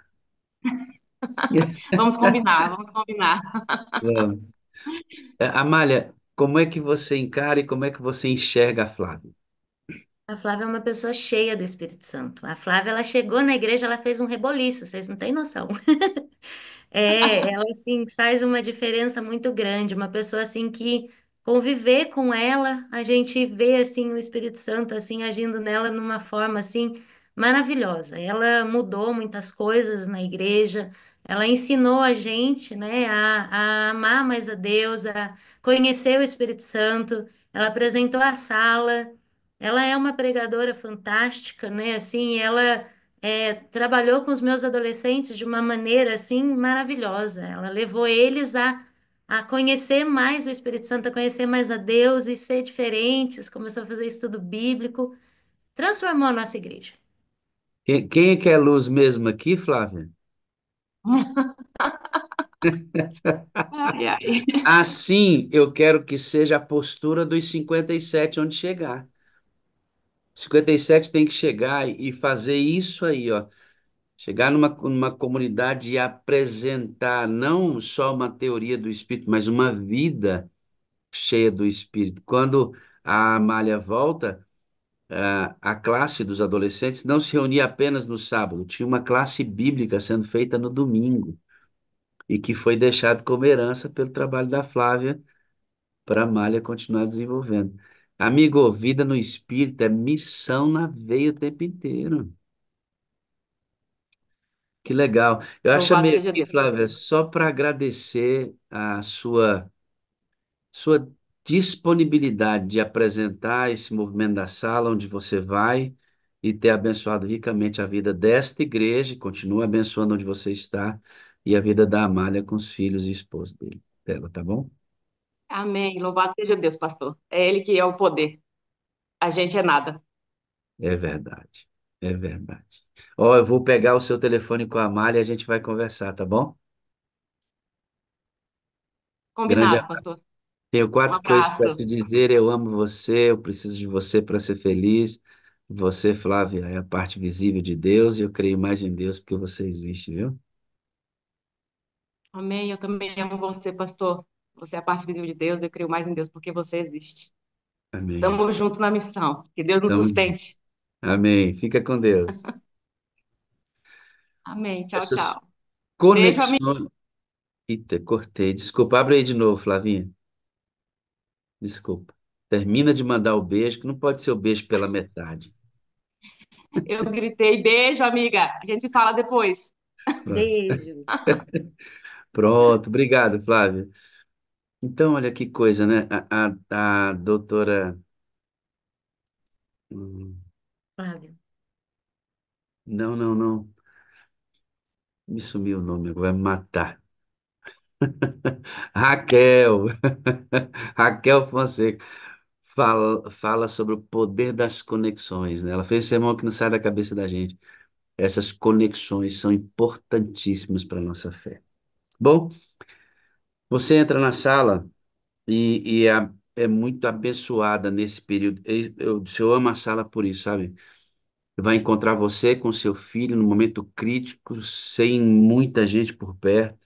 Vamos combinar, vamos combinar.
Vamos. Amália, como é que você encara e como é que você enxerga a Flávia?
A Flávia é uma pessoa cheia do Espírito Santo. A Flávia, ela chegou na igreja, ela fez um reboliço, vocês não têm noção. É, ela assim faz uma diferença muito grande, uma pessoa assim que conviver com ela, a gente vê assim o Espírito Santo assim agindo nela numa forma assim maravilhosa. Ela mudou muitas coisas na igreja, ela ensinou a gente, né, a amar mais a Deus, a conhecer o Espírito Santo. Ela apresentou a sala. Ela é uma pregadora fantástica, né? Assim, ela trabalhou com os meus adolescentes de uma maneira assim maravilhosa. Ela levou eles a conhecer mais o Espírito Santo, a conhecer mais a Deus e ser diferentes. Começou a fazer estudo bíblico, transformou a nossa igreja.
Quem é que é luz mesmo aqui, Flávia?
Ai, ai.
Assim, eu quero que seja a postura dos 57 onde chegar. 57 tem que chegar e fazer isso aí, ó. Chegar numa comunidade e apresentar não só uma teoria do Espírito, mas uma vida cheia do Espírito. Quando a Amália volta, a classe dos adolescentes não se reunia apenas no sábado, tinha uma classe bíblica sendo feita no domingo e que foi deixado como herança pelo trabalho da Flávia para a Amália continuar desenvolvendo. Amigo, vida no Espírito é missão na veia o tempo inteiro. Que legal. Eu a
Louvado
chamei
seja
aqui,
Deus.
Flávia, só para agradecer a sua disponibilidade de apresentar esse movimento da sala onde você vai e ter abençoado ricamente a vida desta igreja, e continua abençoando onde você está, e a vida da Amália com os filhos e esposo dela, tá bom?
Amém. Louvado seja Deus, pastor. É Ele que é o poder. A gente é nada.
É verdade. É verdade. Ó, eu vou pegar o seu telefone com a Amália e a gente vai conversar, tá bom? Grande.
Combinado, pastor.
Tenho
Um
quatro coisas para
abraço.
te dizer. Eu amo você, eu preciso de você para ser feliz. Você, Flávia, é a parte visível de Deus e eu creio mais em Deus porque você existe, viu?
Amém. Eu também amo você, pastor. Você é a parte visível de Deus. Eu creio mais em Deus porque você existe.
Amém.
Estamos juntos na missão. Que Deus nos
Tamo junto.
sustente.
Amém. Fica com Deus.
Amém. Tchau,
Essas
tchau. Beijo, amigo.
conexões. Eita, cortei. Desculpa, abre aí de novo, Flavinha. Desculpa. Termina de mandar o beijo, que não pode ser o beijo pela metade.
Eu gritei, beijo, amiga. A gente se fala depois.
Pronto,
Beijos.
Pronto. Obrigado, Flávia. Então, olha que coisa, né? A doutora Hum,
Flávio.
Não, não, não. Me sumiu o nome, agora vai me matar. Raquel. Raquel Fonseca fala sobre o poder das conexões, né? Ela fez um sermão que não sai da cabeça da gente. Essas conexões são importantíssimas para a nossa fé. Bom, você entra na sala e é muito abençoada nesse período. Eu amo a sala por isso, sabe? Vai encontrar você com seu filho no momento crítico, sem muita gente por perto,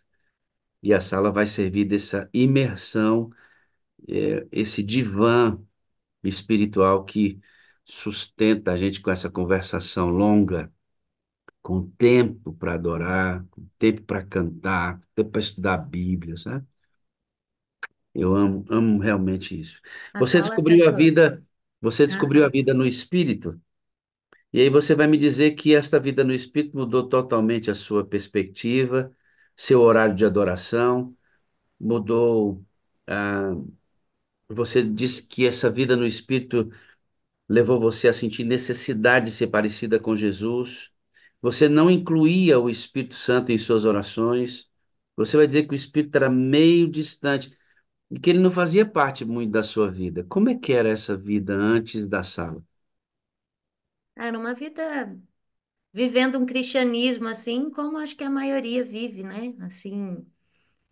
e a sala vai servir dessa imersão, esse divã espiritual que sustenta a gente com essa conversação longa, com tempo para adorar, com tempo para cantar, com tempo para estudar a Bíblia, sabe? Eu amo, amo realmente isso.
A
Você
sala
descobriu a
pessoa.
vida, você
Ah,
descobriu a vida no Espírito, e aí você vai me dizer que esta vida no Espírito mudou totalmente a sua perspectiva, seu horário de adoração, mudou. ah, Você disse que essa vida no Espírito levou você a sentir necessidade de ser parecida com Jesus. Você não incluía o Espírito Santo em suas orações. Você vai dizer que o Espírito era meio distante e que ele não fazia parte muito da sua vida. Como é que era essa vida antes da sala?
era uma vida vivendo um cristianismo assim, como acho que a maioria vive, né? Assim,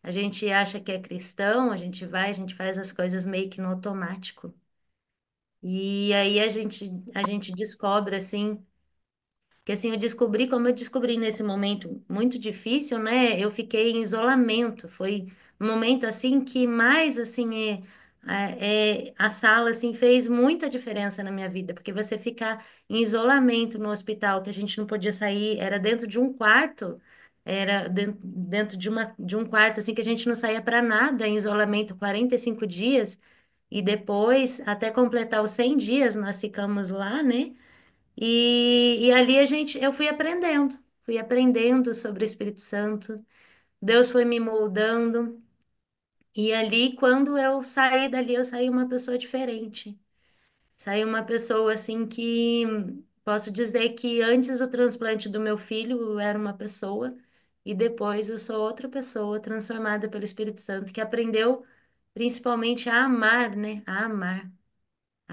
a gente acha que é cristão, a gente vai, a gente faz as coisas meio que no automático. E aí a gente descobre assim. Que assim, eu descobri, como eu descobri nesse momento muito difícil, né? Eu fiquei em isolamento. Foi um momento assim que mais assim a sala assim fez muita diferença na minha vida, porque você ficar em isolamento no hospital, que a gente não podia sair, era dentro de um quarto, era dentro de um quarto assim que a gente não saía para nada, em isolamento 45 dias, e depois, até completar os 100 dias, nós ficamos lá, né? E ali eu fui aprendendo sobre o Espírito Santo. Deus foi me moldando. E ali, quando eu saí dali, eu saí uma pessoa diferente. Saí uma pessoa assim que posso dizer que antes do transplante do meu filho eu era uma pessoa e depois eu sou outra pessoa transformada pelo Espírito Santo que aprendeu principalmente a amar, né? A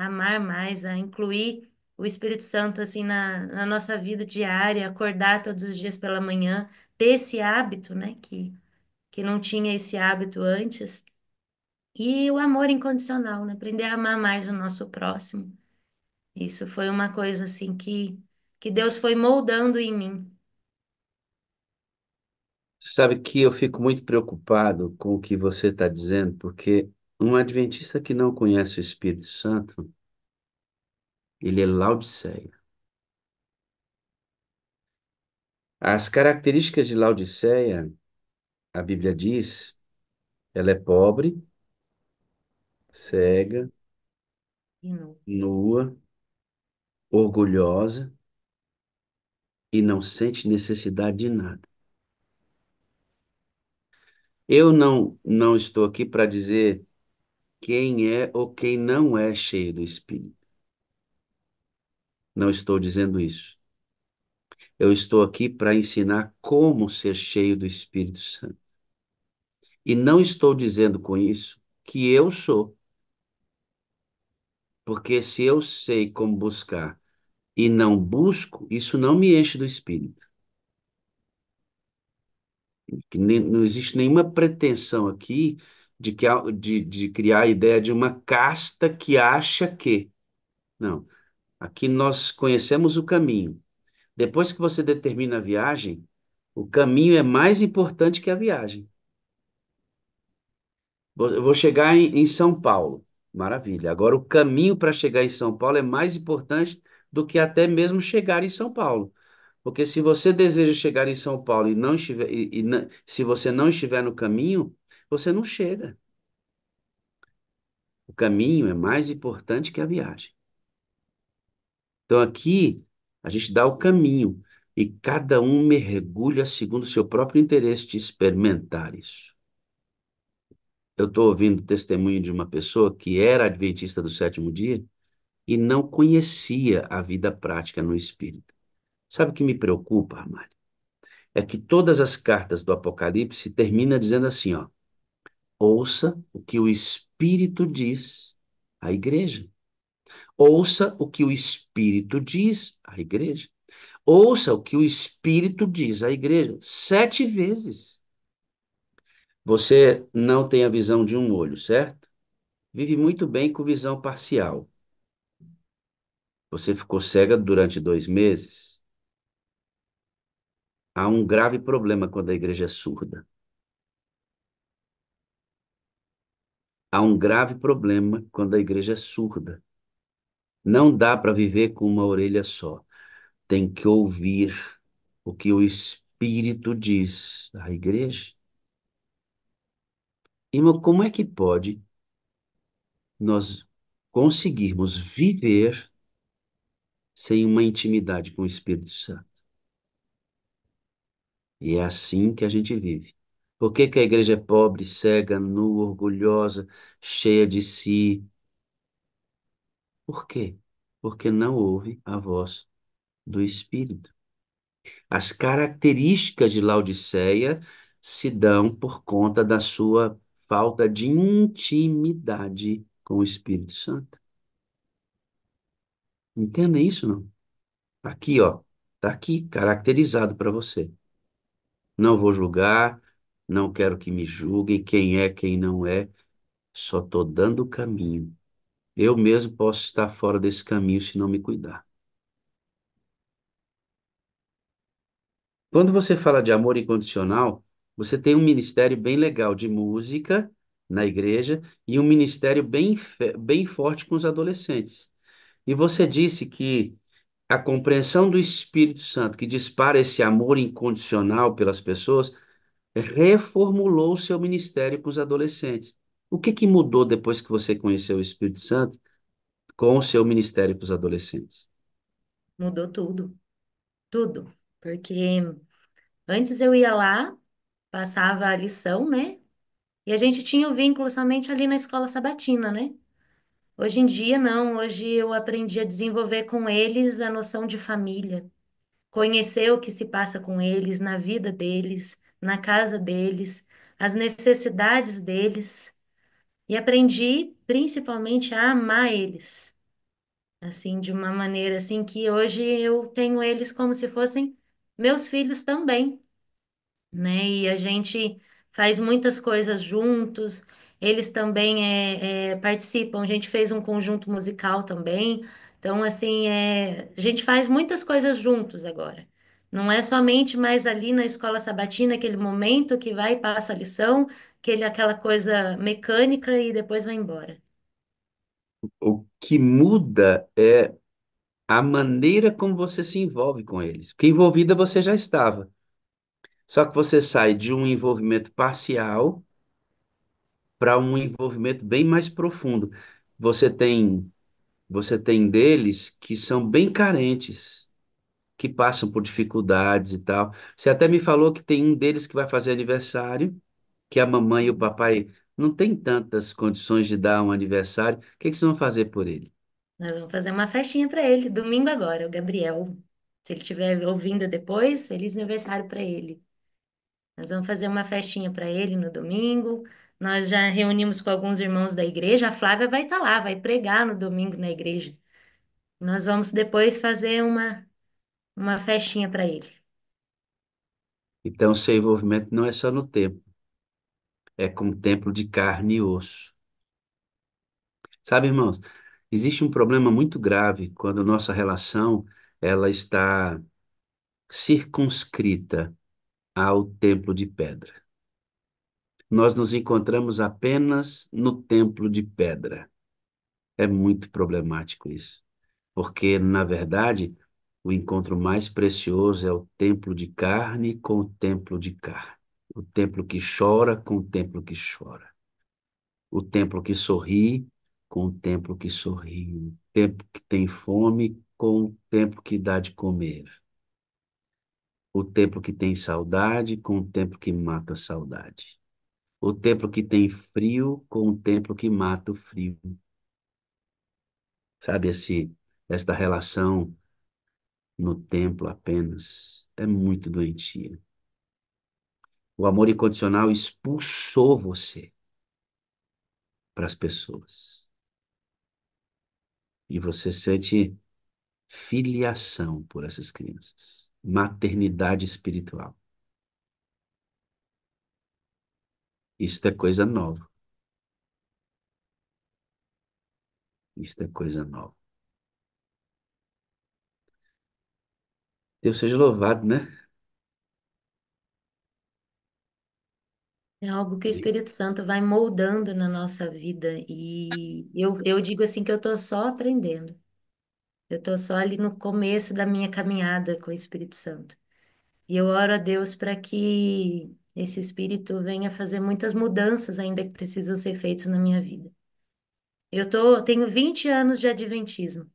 amar mais, a incluir o Espírito Santo assim na nossa vida diária, acordar todos os dias pela manhã, ter esse hábito, né, que não tinha esse hábito antes, e o amor incondicional, né, aprender a amar mais o nosso próximo. Isso foi uma coisa assim que Deus foi moldando em mim.
Sabe que eu fico muito preocupado com o que você está dizendo, porque um adventista que não conhece o Espírito Santo, ele é Laodiceia. As características de Laodiceia, a Bíblia diz, ela é pobre, cega,
E não.
nua, orgulhosa e não sente necessidade de nada. Eu não estou aqui para dizer quem é ou quem não é cheio do Espírito. Não estou dizendo isso. Eu estou aqui para ensinar como ser cheio do Espírito Santo. E não estou dizendo com isso que eu sou, porque se eu sei como buscar e não busco, isso não me enche do Espírito. Não existe nenhuma pretensão aqui de criar a ideia de uma casta que acha que. Não. Aqui nós conhecemos o caminho. Depois que você determina a viagem, o caminho é mais importante que a viagem. Eu vou chegar em São Paulo. Maravilha. Agora, o caminho para chegar em São Paulo é mais importante do que até mesmo chegar em São Paulo. Porque se você deseja chegar em São Paulo e não estiver, se você não estiver no caminho, você não chega. O caminho é mais importante que a viagem. Então aqui a gente dá o caminho e cada um mergulha segundo o seu próprio interesse de experimentar isso. Eu estou ouvindo o testemunho de uma pessoa que era adventista do sétimo dia e não conhecia a vida prática no Espírito. Sabe o que me preocupa, Armário? É que todas as cartas do Apocalipse terminam dizendo assim, ó, ouça o que o Espírito diz à igreja. Ouça o que o Espírito diz à igreja. Ouça o que o Espírito diz à igreja. 7 vezes. Você não tem a visão de um olho, certo? Vive muito bem com visão parcial. Você ficou cega durante 2 meses. Há um grave problema quando a igreja é surda. Há um grave problema quando a igreja é surda. Não dá para viver com uma orelha só. Tem que ouvir o que o Espírito diz à igreja. Irmão, como é que pode nós conseguirmos viver sem uma intimidade com o Espírito Santo? E é assim que a gente vive. Por que que a igreja é pobre, cega, nua, orgulhosa, cheia de si? Por quê? Porque não ouve a voz do Espírito. As características de Laodiceia se dão por conta da sua falta de intimidade com o Espírito Santo. Entendem isso, não? Aqui, ó, tá aqui caracterizado para você. Não vou julgar, não quero que me julguem quem é, quem não é, só tô dando o caminho. Eu mesmo posso estar fora desse caminho se não me cuidar. Quando você fala de amor incondicional, você tem um ministério bem legal de música na igreja e um ministério bem forte com os adolescentes. E você disse que a compreensão do Espírito Santo, que dispara esse amor incondicional pelas pessoas, reformulou o seu ministério com os adolescentes. O que que mudou depois que você conheceu o Espírito Santo com o seu ministério para os adolescentes?
Mudou tudo, tudo. Porque antes eu ia lá, passava a lição, né? E a gente tinha o vínculo somente ali na escola sabatina, né? Hoje em dia, não. Hoje eu aprendi a desenvolver com eles a noção de família, conhecer o que se passa com eles, na vida deles, na casa deles, as necessidades deles. E aprendi principalmente a amar eles, assim, de uma maneira assim que hoje eu tenho eles como se fossem meus filhos também, né? E a gente faz muitas coisas juntos. Eles também participam. A gente fez um conjunto musical também. Então, assim, a gente faz muitas coisas juntos agora. Não é somente mais ali na escola sabatina, aquele momento que vai e passa a lição, aquela coisa mecânica e depois vai embora.
O que muda é a maneira como você se envolve com eles. Porque envolvida você já estava. Só que você sai de um envolvimento parcial para um envolvimento bem mais profundo. Você tem, você tem deles que são bem carentes, que passam por dificuldades e tal. Você até me falou que tem um deles que vai fazer aniversário, que a mamãe e o papai não têm tantas condições de dar um aniversário. O que que vocês vão fazer por ele?
Nós vamos fazer uma festinha para ele, domingo agora, o Gabriel. Se ele estiver ouvindo depois, feliz aniversário para ele. Nós vamos fazer uma festinha para ele no domingo. Nós já reunimos com alguns irmãos da igreja. A Flávia vai estar lá, vai pregar no domingo na igreja. Nós vamos depois fazer uma festinha para ele.
Então, seu envolvimento não é só no templo, é com o templo de carne e osso. Sabe, irmãos, existe um problema muito grave quando nossa relação ela está circunscrita ao templo de pedra. Nós nos encontramos apenas no templo de pedra. É muito problemático isso, porque, na verdade, o encontro mais precioso é o templo de carne com o templo de carne. O templo que chora com o templo que chora. O templo que sorri com o templo que sorri. O templo que tem fome com o templo que dá de comer. O templo que tem saudade com o templo que mata a saudade. O templo que tem frio com o templo que mata o frio. Sabe, esta relação no templo apenas é muito doentia. O amor incondicional expulsou você para as pessoas. E você sente filiação por essas crianças. Maternidade espiritual. Isto é coisa nova. Isto é coisa nova. Deus seja louvado, né?
É algo que o Espírito Santo vai moldando na nossa vida. E eu digo assim que eu estou só aprendendo. Eu estou só ali no começo da minha caminhada com o Espírito Santo. E eu oro a Deus para que esse Espírito venha fazer muitas mudanças ainda que precisam ser feitas na minha vida. Tenho 20 anos de adventismo,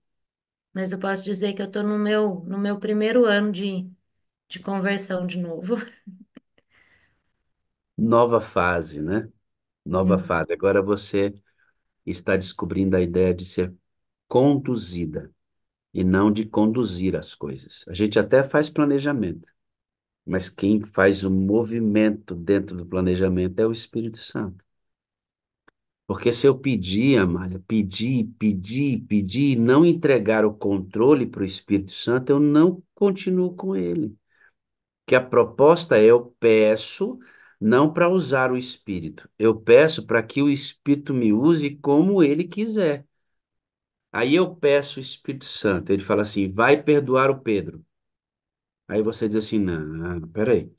mas eu posso dizer que eu estou no meu primeiro ano de conversão de novo.
Nova fase, né? Nova
Hum.
fase. Agora você está descobrindo a ideia de ser conduzida e não de conduzir as coisas. A gente até faz planejamento, mas quem faz o movimento dentro do planejamento é o Espírito Santo. Porque se eu pedir, Amália, pedir, e não entregar o controle para o Espírito Santo, eu não continuo com ele. Que a proposta é eu peço não para usar o Espírito, eu peço para que o Espírito me use como ele quiser. Aí eu peço o Espírito Santo, ele fala assim, vai perdoar o Pedro. Aí você diz assim, não, peraí,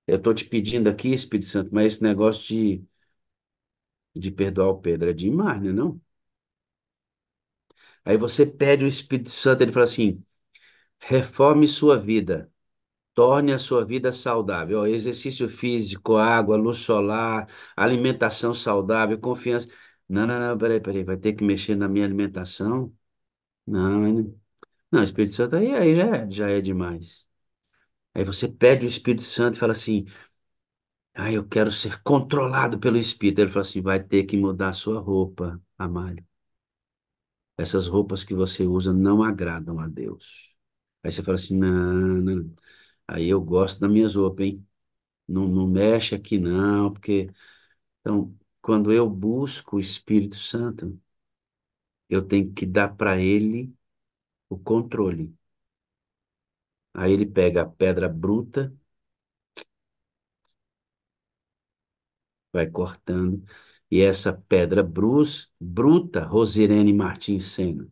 eu estou te pedindo aqui, Espírito Santo, mas esse negócio de perdoar o Pedro é demais, né, não? Aí você pede o Espírito Santo, ele fala assim, reforme sua vida, torne a sua vida saudável. Ó, exercício físico, água, luz solar, alimentação saudável, confiança. Não, não, não, peraí, vai ter que mexer na minha alimentação? Não, não, Espírito Santo aí já é demais. Aí você pede o Espírito Santo e fala assim, eu quero ser controlado pelo Espírito. Ele fala assim, vai ter que mudar a sua roupa, Amália. Essas roupas que você usa não agradam a Deus. Aí você fala assim, não, não. Aí eu gosto das minhas roupas, hein? Não, não mexe aqui não, porque... Então, quando eu busco o Espírito Santo, eu tenho que dar para ele o controle. Aí ele pega a pedra bruta, vai cortando, e essa pedra bruta, Rosirene Martins Senna,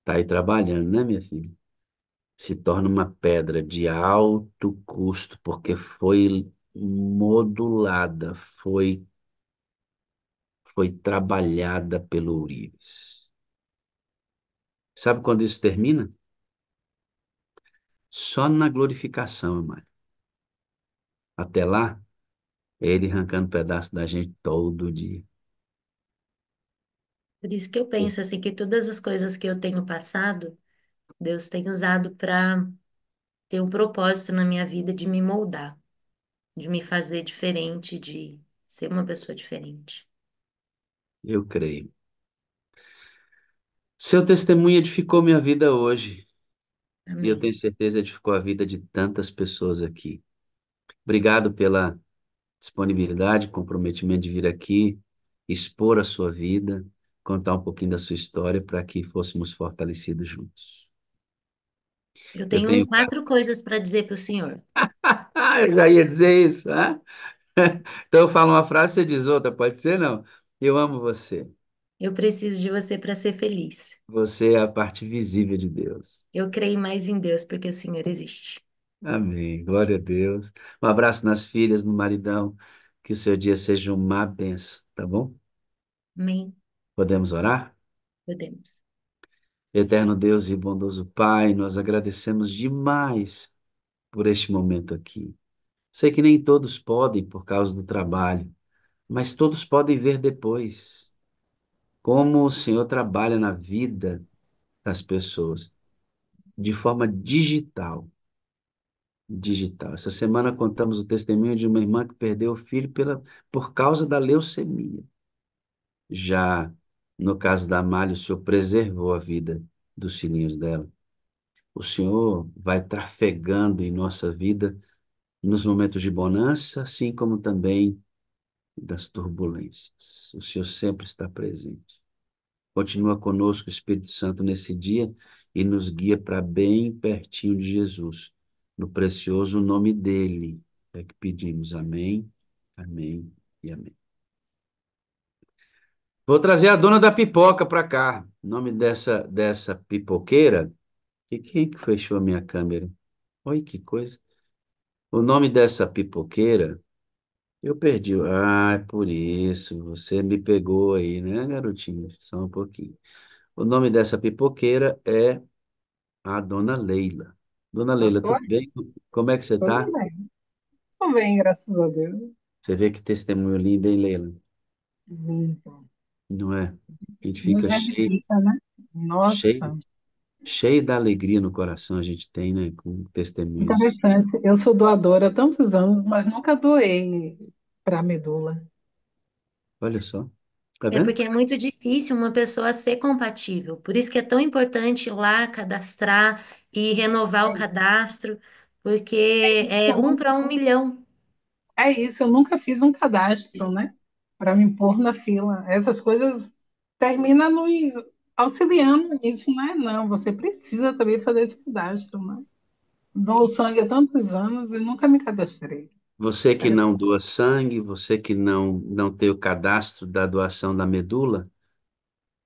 tá aí trabalhando, né, minha filha? Se torna uma pedra de alto custo, porque foi modulada, foi trabalhada pelo Urives. Sabe quando isso termina? Só na glorificação, irmão. Até lá, é ele arrancando pedaço da gente todo dia.
Por isso que eu penso assim que todas as coisas que eu tenho passado, Deus tem usado para ter um propósito na minha vida de me moldar, de me fazer diferente, de ser uma pessoa diferente.
Eu creio. Seu testemunho edificou minha vida hoje. E eu tenho
Amém.
certeza edificou a vida de tantas pessoas aqui. Obrigado pela disponibilidade, comprometimento de vir aqui, expor a sua vida, contar um pouquinho da sua história para que fôssemos fortalecidos juntos.
Eu
Eu
tenho
tenho.
4 coisas para dizer para o senhor.
Eu já ia dizer isso, né? Então eu falo uma frase, você diz outra, pode ser não? Eu amo você.
Eu preciso de você para ser feliz.
Você é a parte visível de Deus.
Eu creio mais em Deus porque o Senhor existe.
Amém. Glória a Deus. Um abraço nas filhas, no maridão. Que o seu dia seja uma benção, tá bom?
Amém.
Podemos orar?
Podemos.
Eterno Deus e bondoso Pai, nós agradecemos demais por este momento aqui. Sei que nem todos podem por causa do trabalho, mas todos podem ver depois como o Senhor trabalha na vida das pessoas de forma digital. Digital. Essa semana contamos o testemunho de uma irmã que perdeu o filho por causa da leucemia. Já No caso da Amália, o Senhor preservou a vida dos filhinhos dela. O Senhor vai trafegando em nossa vida nos momentos de bonança, assim como também das turbulências. O Senhor sempre está presente. Continua conosco, Espírito Santo, nesse dia e nos guia para bem pertinho de Jesus. No precioso nome dele é que pedimos. Amém, amém e amém. Vou trazer a dona da pipoca para cá. O nome dessa pipoqueira. E quem que fechou a minha câmera? Oi, que coisa. O nome dessa pipoqueira, eu perdi. Ah, é por isso. Você me pegou aí, né, garotinha? Só um pouquinho. O nome dessa pipoqueira é a dona Leila. Dona
Eu
Leila,
tô
tudo
aqui,
bem? Como é que você
tudo
tá?
bem. Tô bem, graças a Deus.
Você vê que testemunho lindo, hein, Leila?
Limpo.
Não é? A gente fica
Nos edifica, né?
cheio,
Nossa,
cheio da alegria no coração, a gente tem, né? Com testemunhos.
interessante. Eu sou doadora há tantos anos, mas nunca doei para medula.
Olha só. Tá
É
vendo?
porque é muito difícil uma pessoa ser compatível. Por isso que é tão importante ir lá cadastrar e renovar o cadastro, porque é um para 1 milhão.
É isso, eu nunca fiz um cadastro, né? Para me pôr na fila. Essas coisas terminam nos auxiliando nisso, né? Não, você precisa também fazer esse cadastro, né? Dou sangue há tantos anos e nunca me cadastrei.
Você que
Era
não doa sangue, você que não tem o cadastro da doação da medula,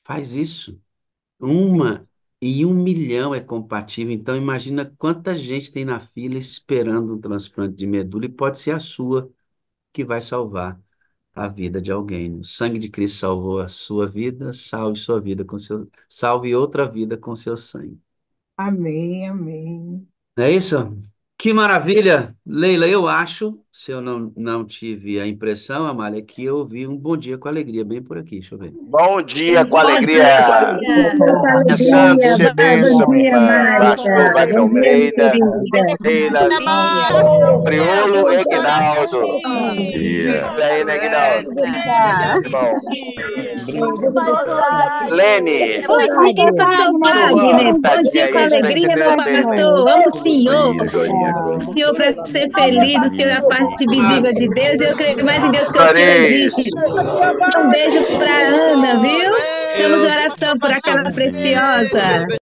faz isso.
assim.
1 em 1 milhão é compatível. Então, imagina quanta gente tem na fila esperando um transplante de medula e pode ser a sua que vai salvar a vida de alguém. O sangue de Cristo salvou a sua vida, salve sua vida com seu, salve outra vida com seu sangue.
Amém, amém.
Não é isso? Que maravilha! Leila, eu acho, se eu não tive a impressão, Amália, que eu vi um bom dia com alegria bem por aqui. Deixa eu ver.
Bom dia com
Bom
alegria.
dia!
Que Santo se
Bom
bênção, minha
dia,
irmã. Pastor
Márcia.
Wagner
Bom dia, minha
Almeida,
querida.
Leila, Priolo e Aguinaldo.
Bom
Tudo bem, né, Aguinaldo?
dia.
Bom.
Pastor
Lene,
Bom dia, pastor Wagner. Bom
tadinha
dia com
aí, tem que ser
alegria, meu
bem.
pastor. Amo o Senhor. O Senhor para ser feliz, o Senhor é a parte visível de Deus. Eu creio mais em Deus que o Senhor existe.
Clarice.
Um beijo para Ana, viu? Estamos em oração por aquela preciosa.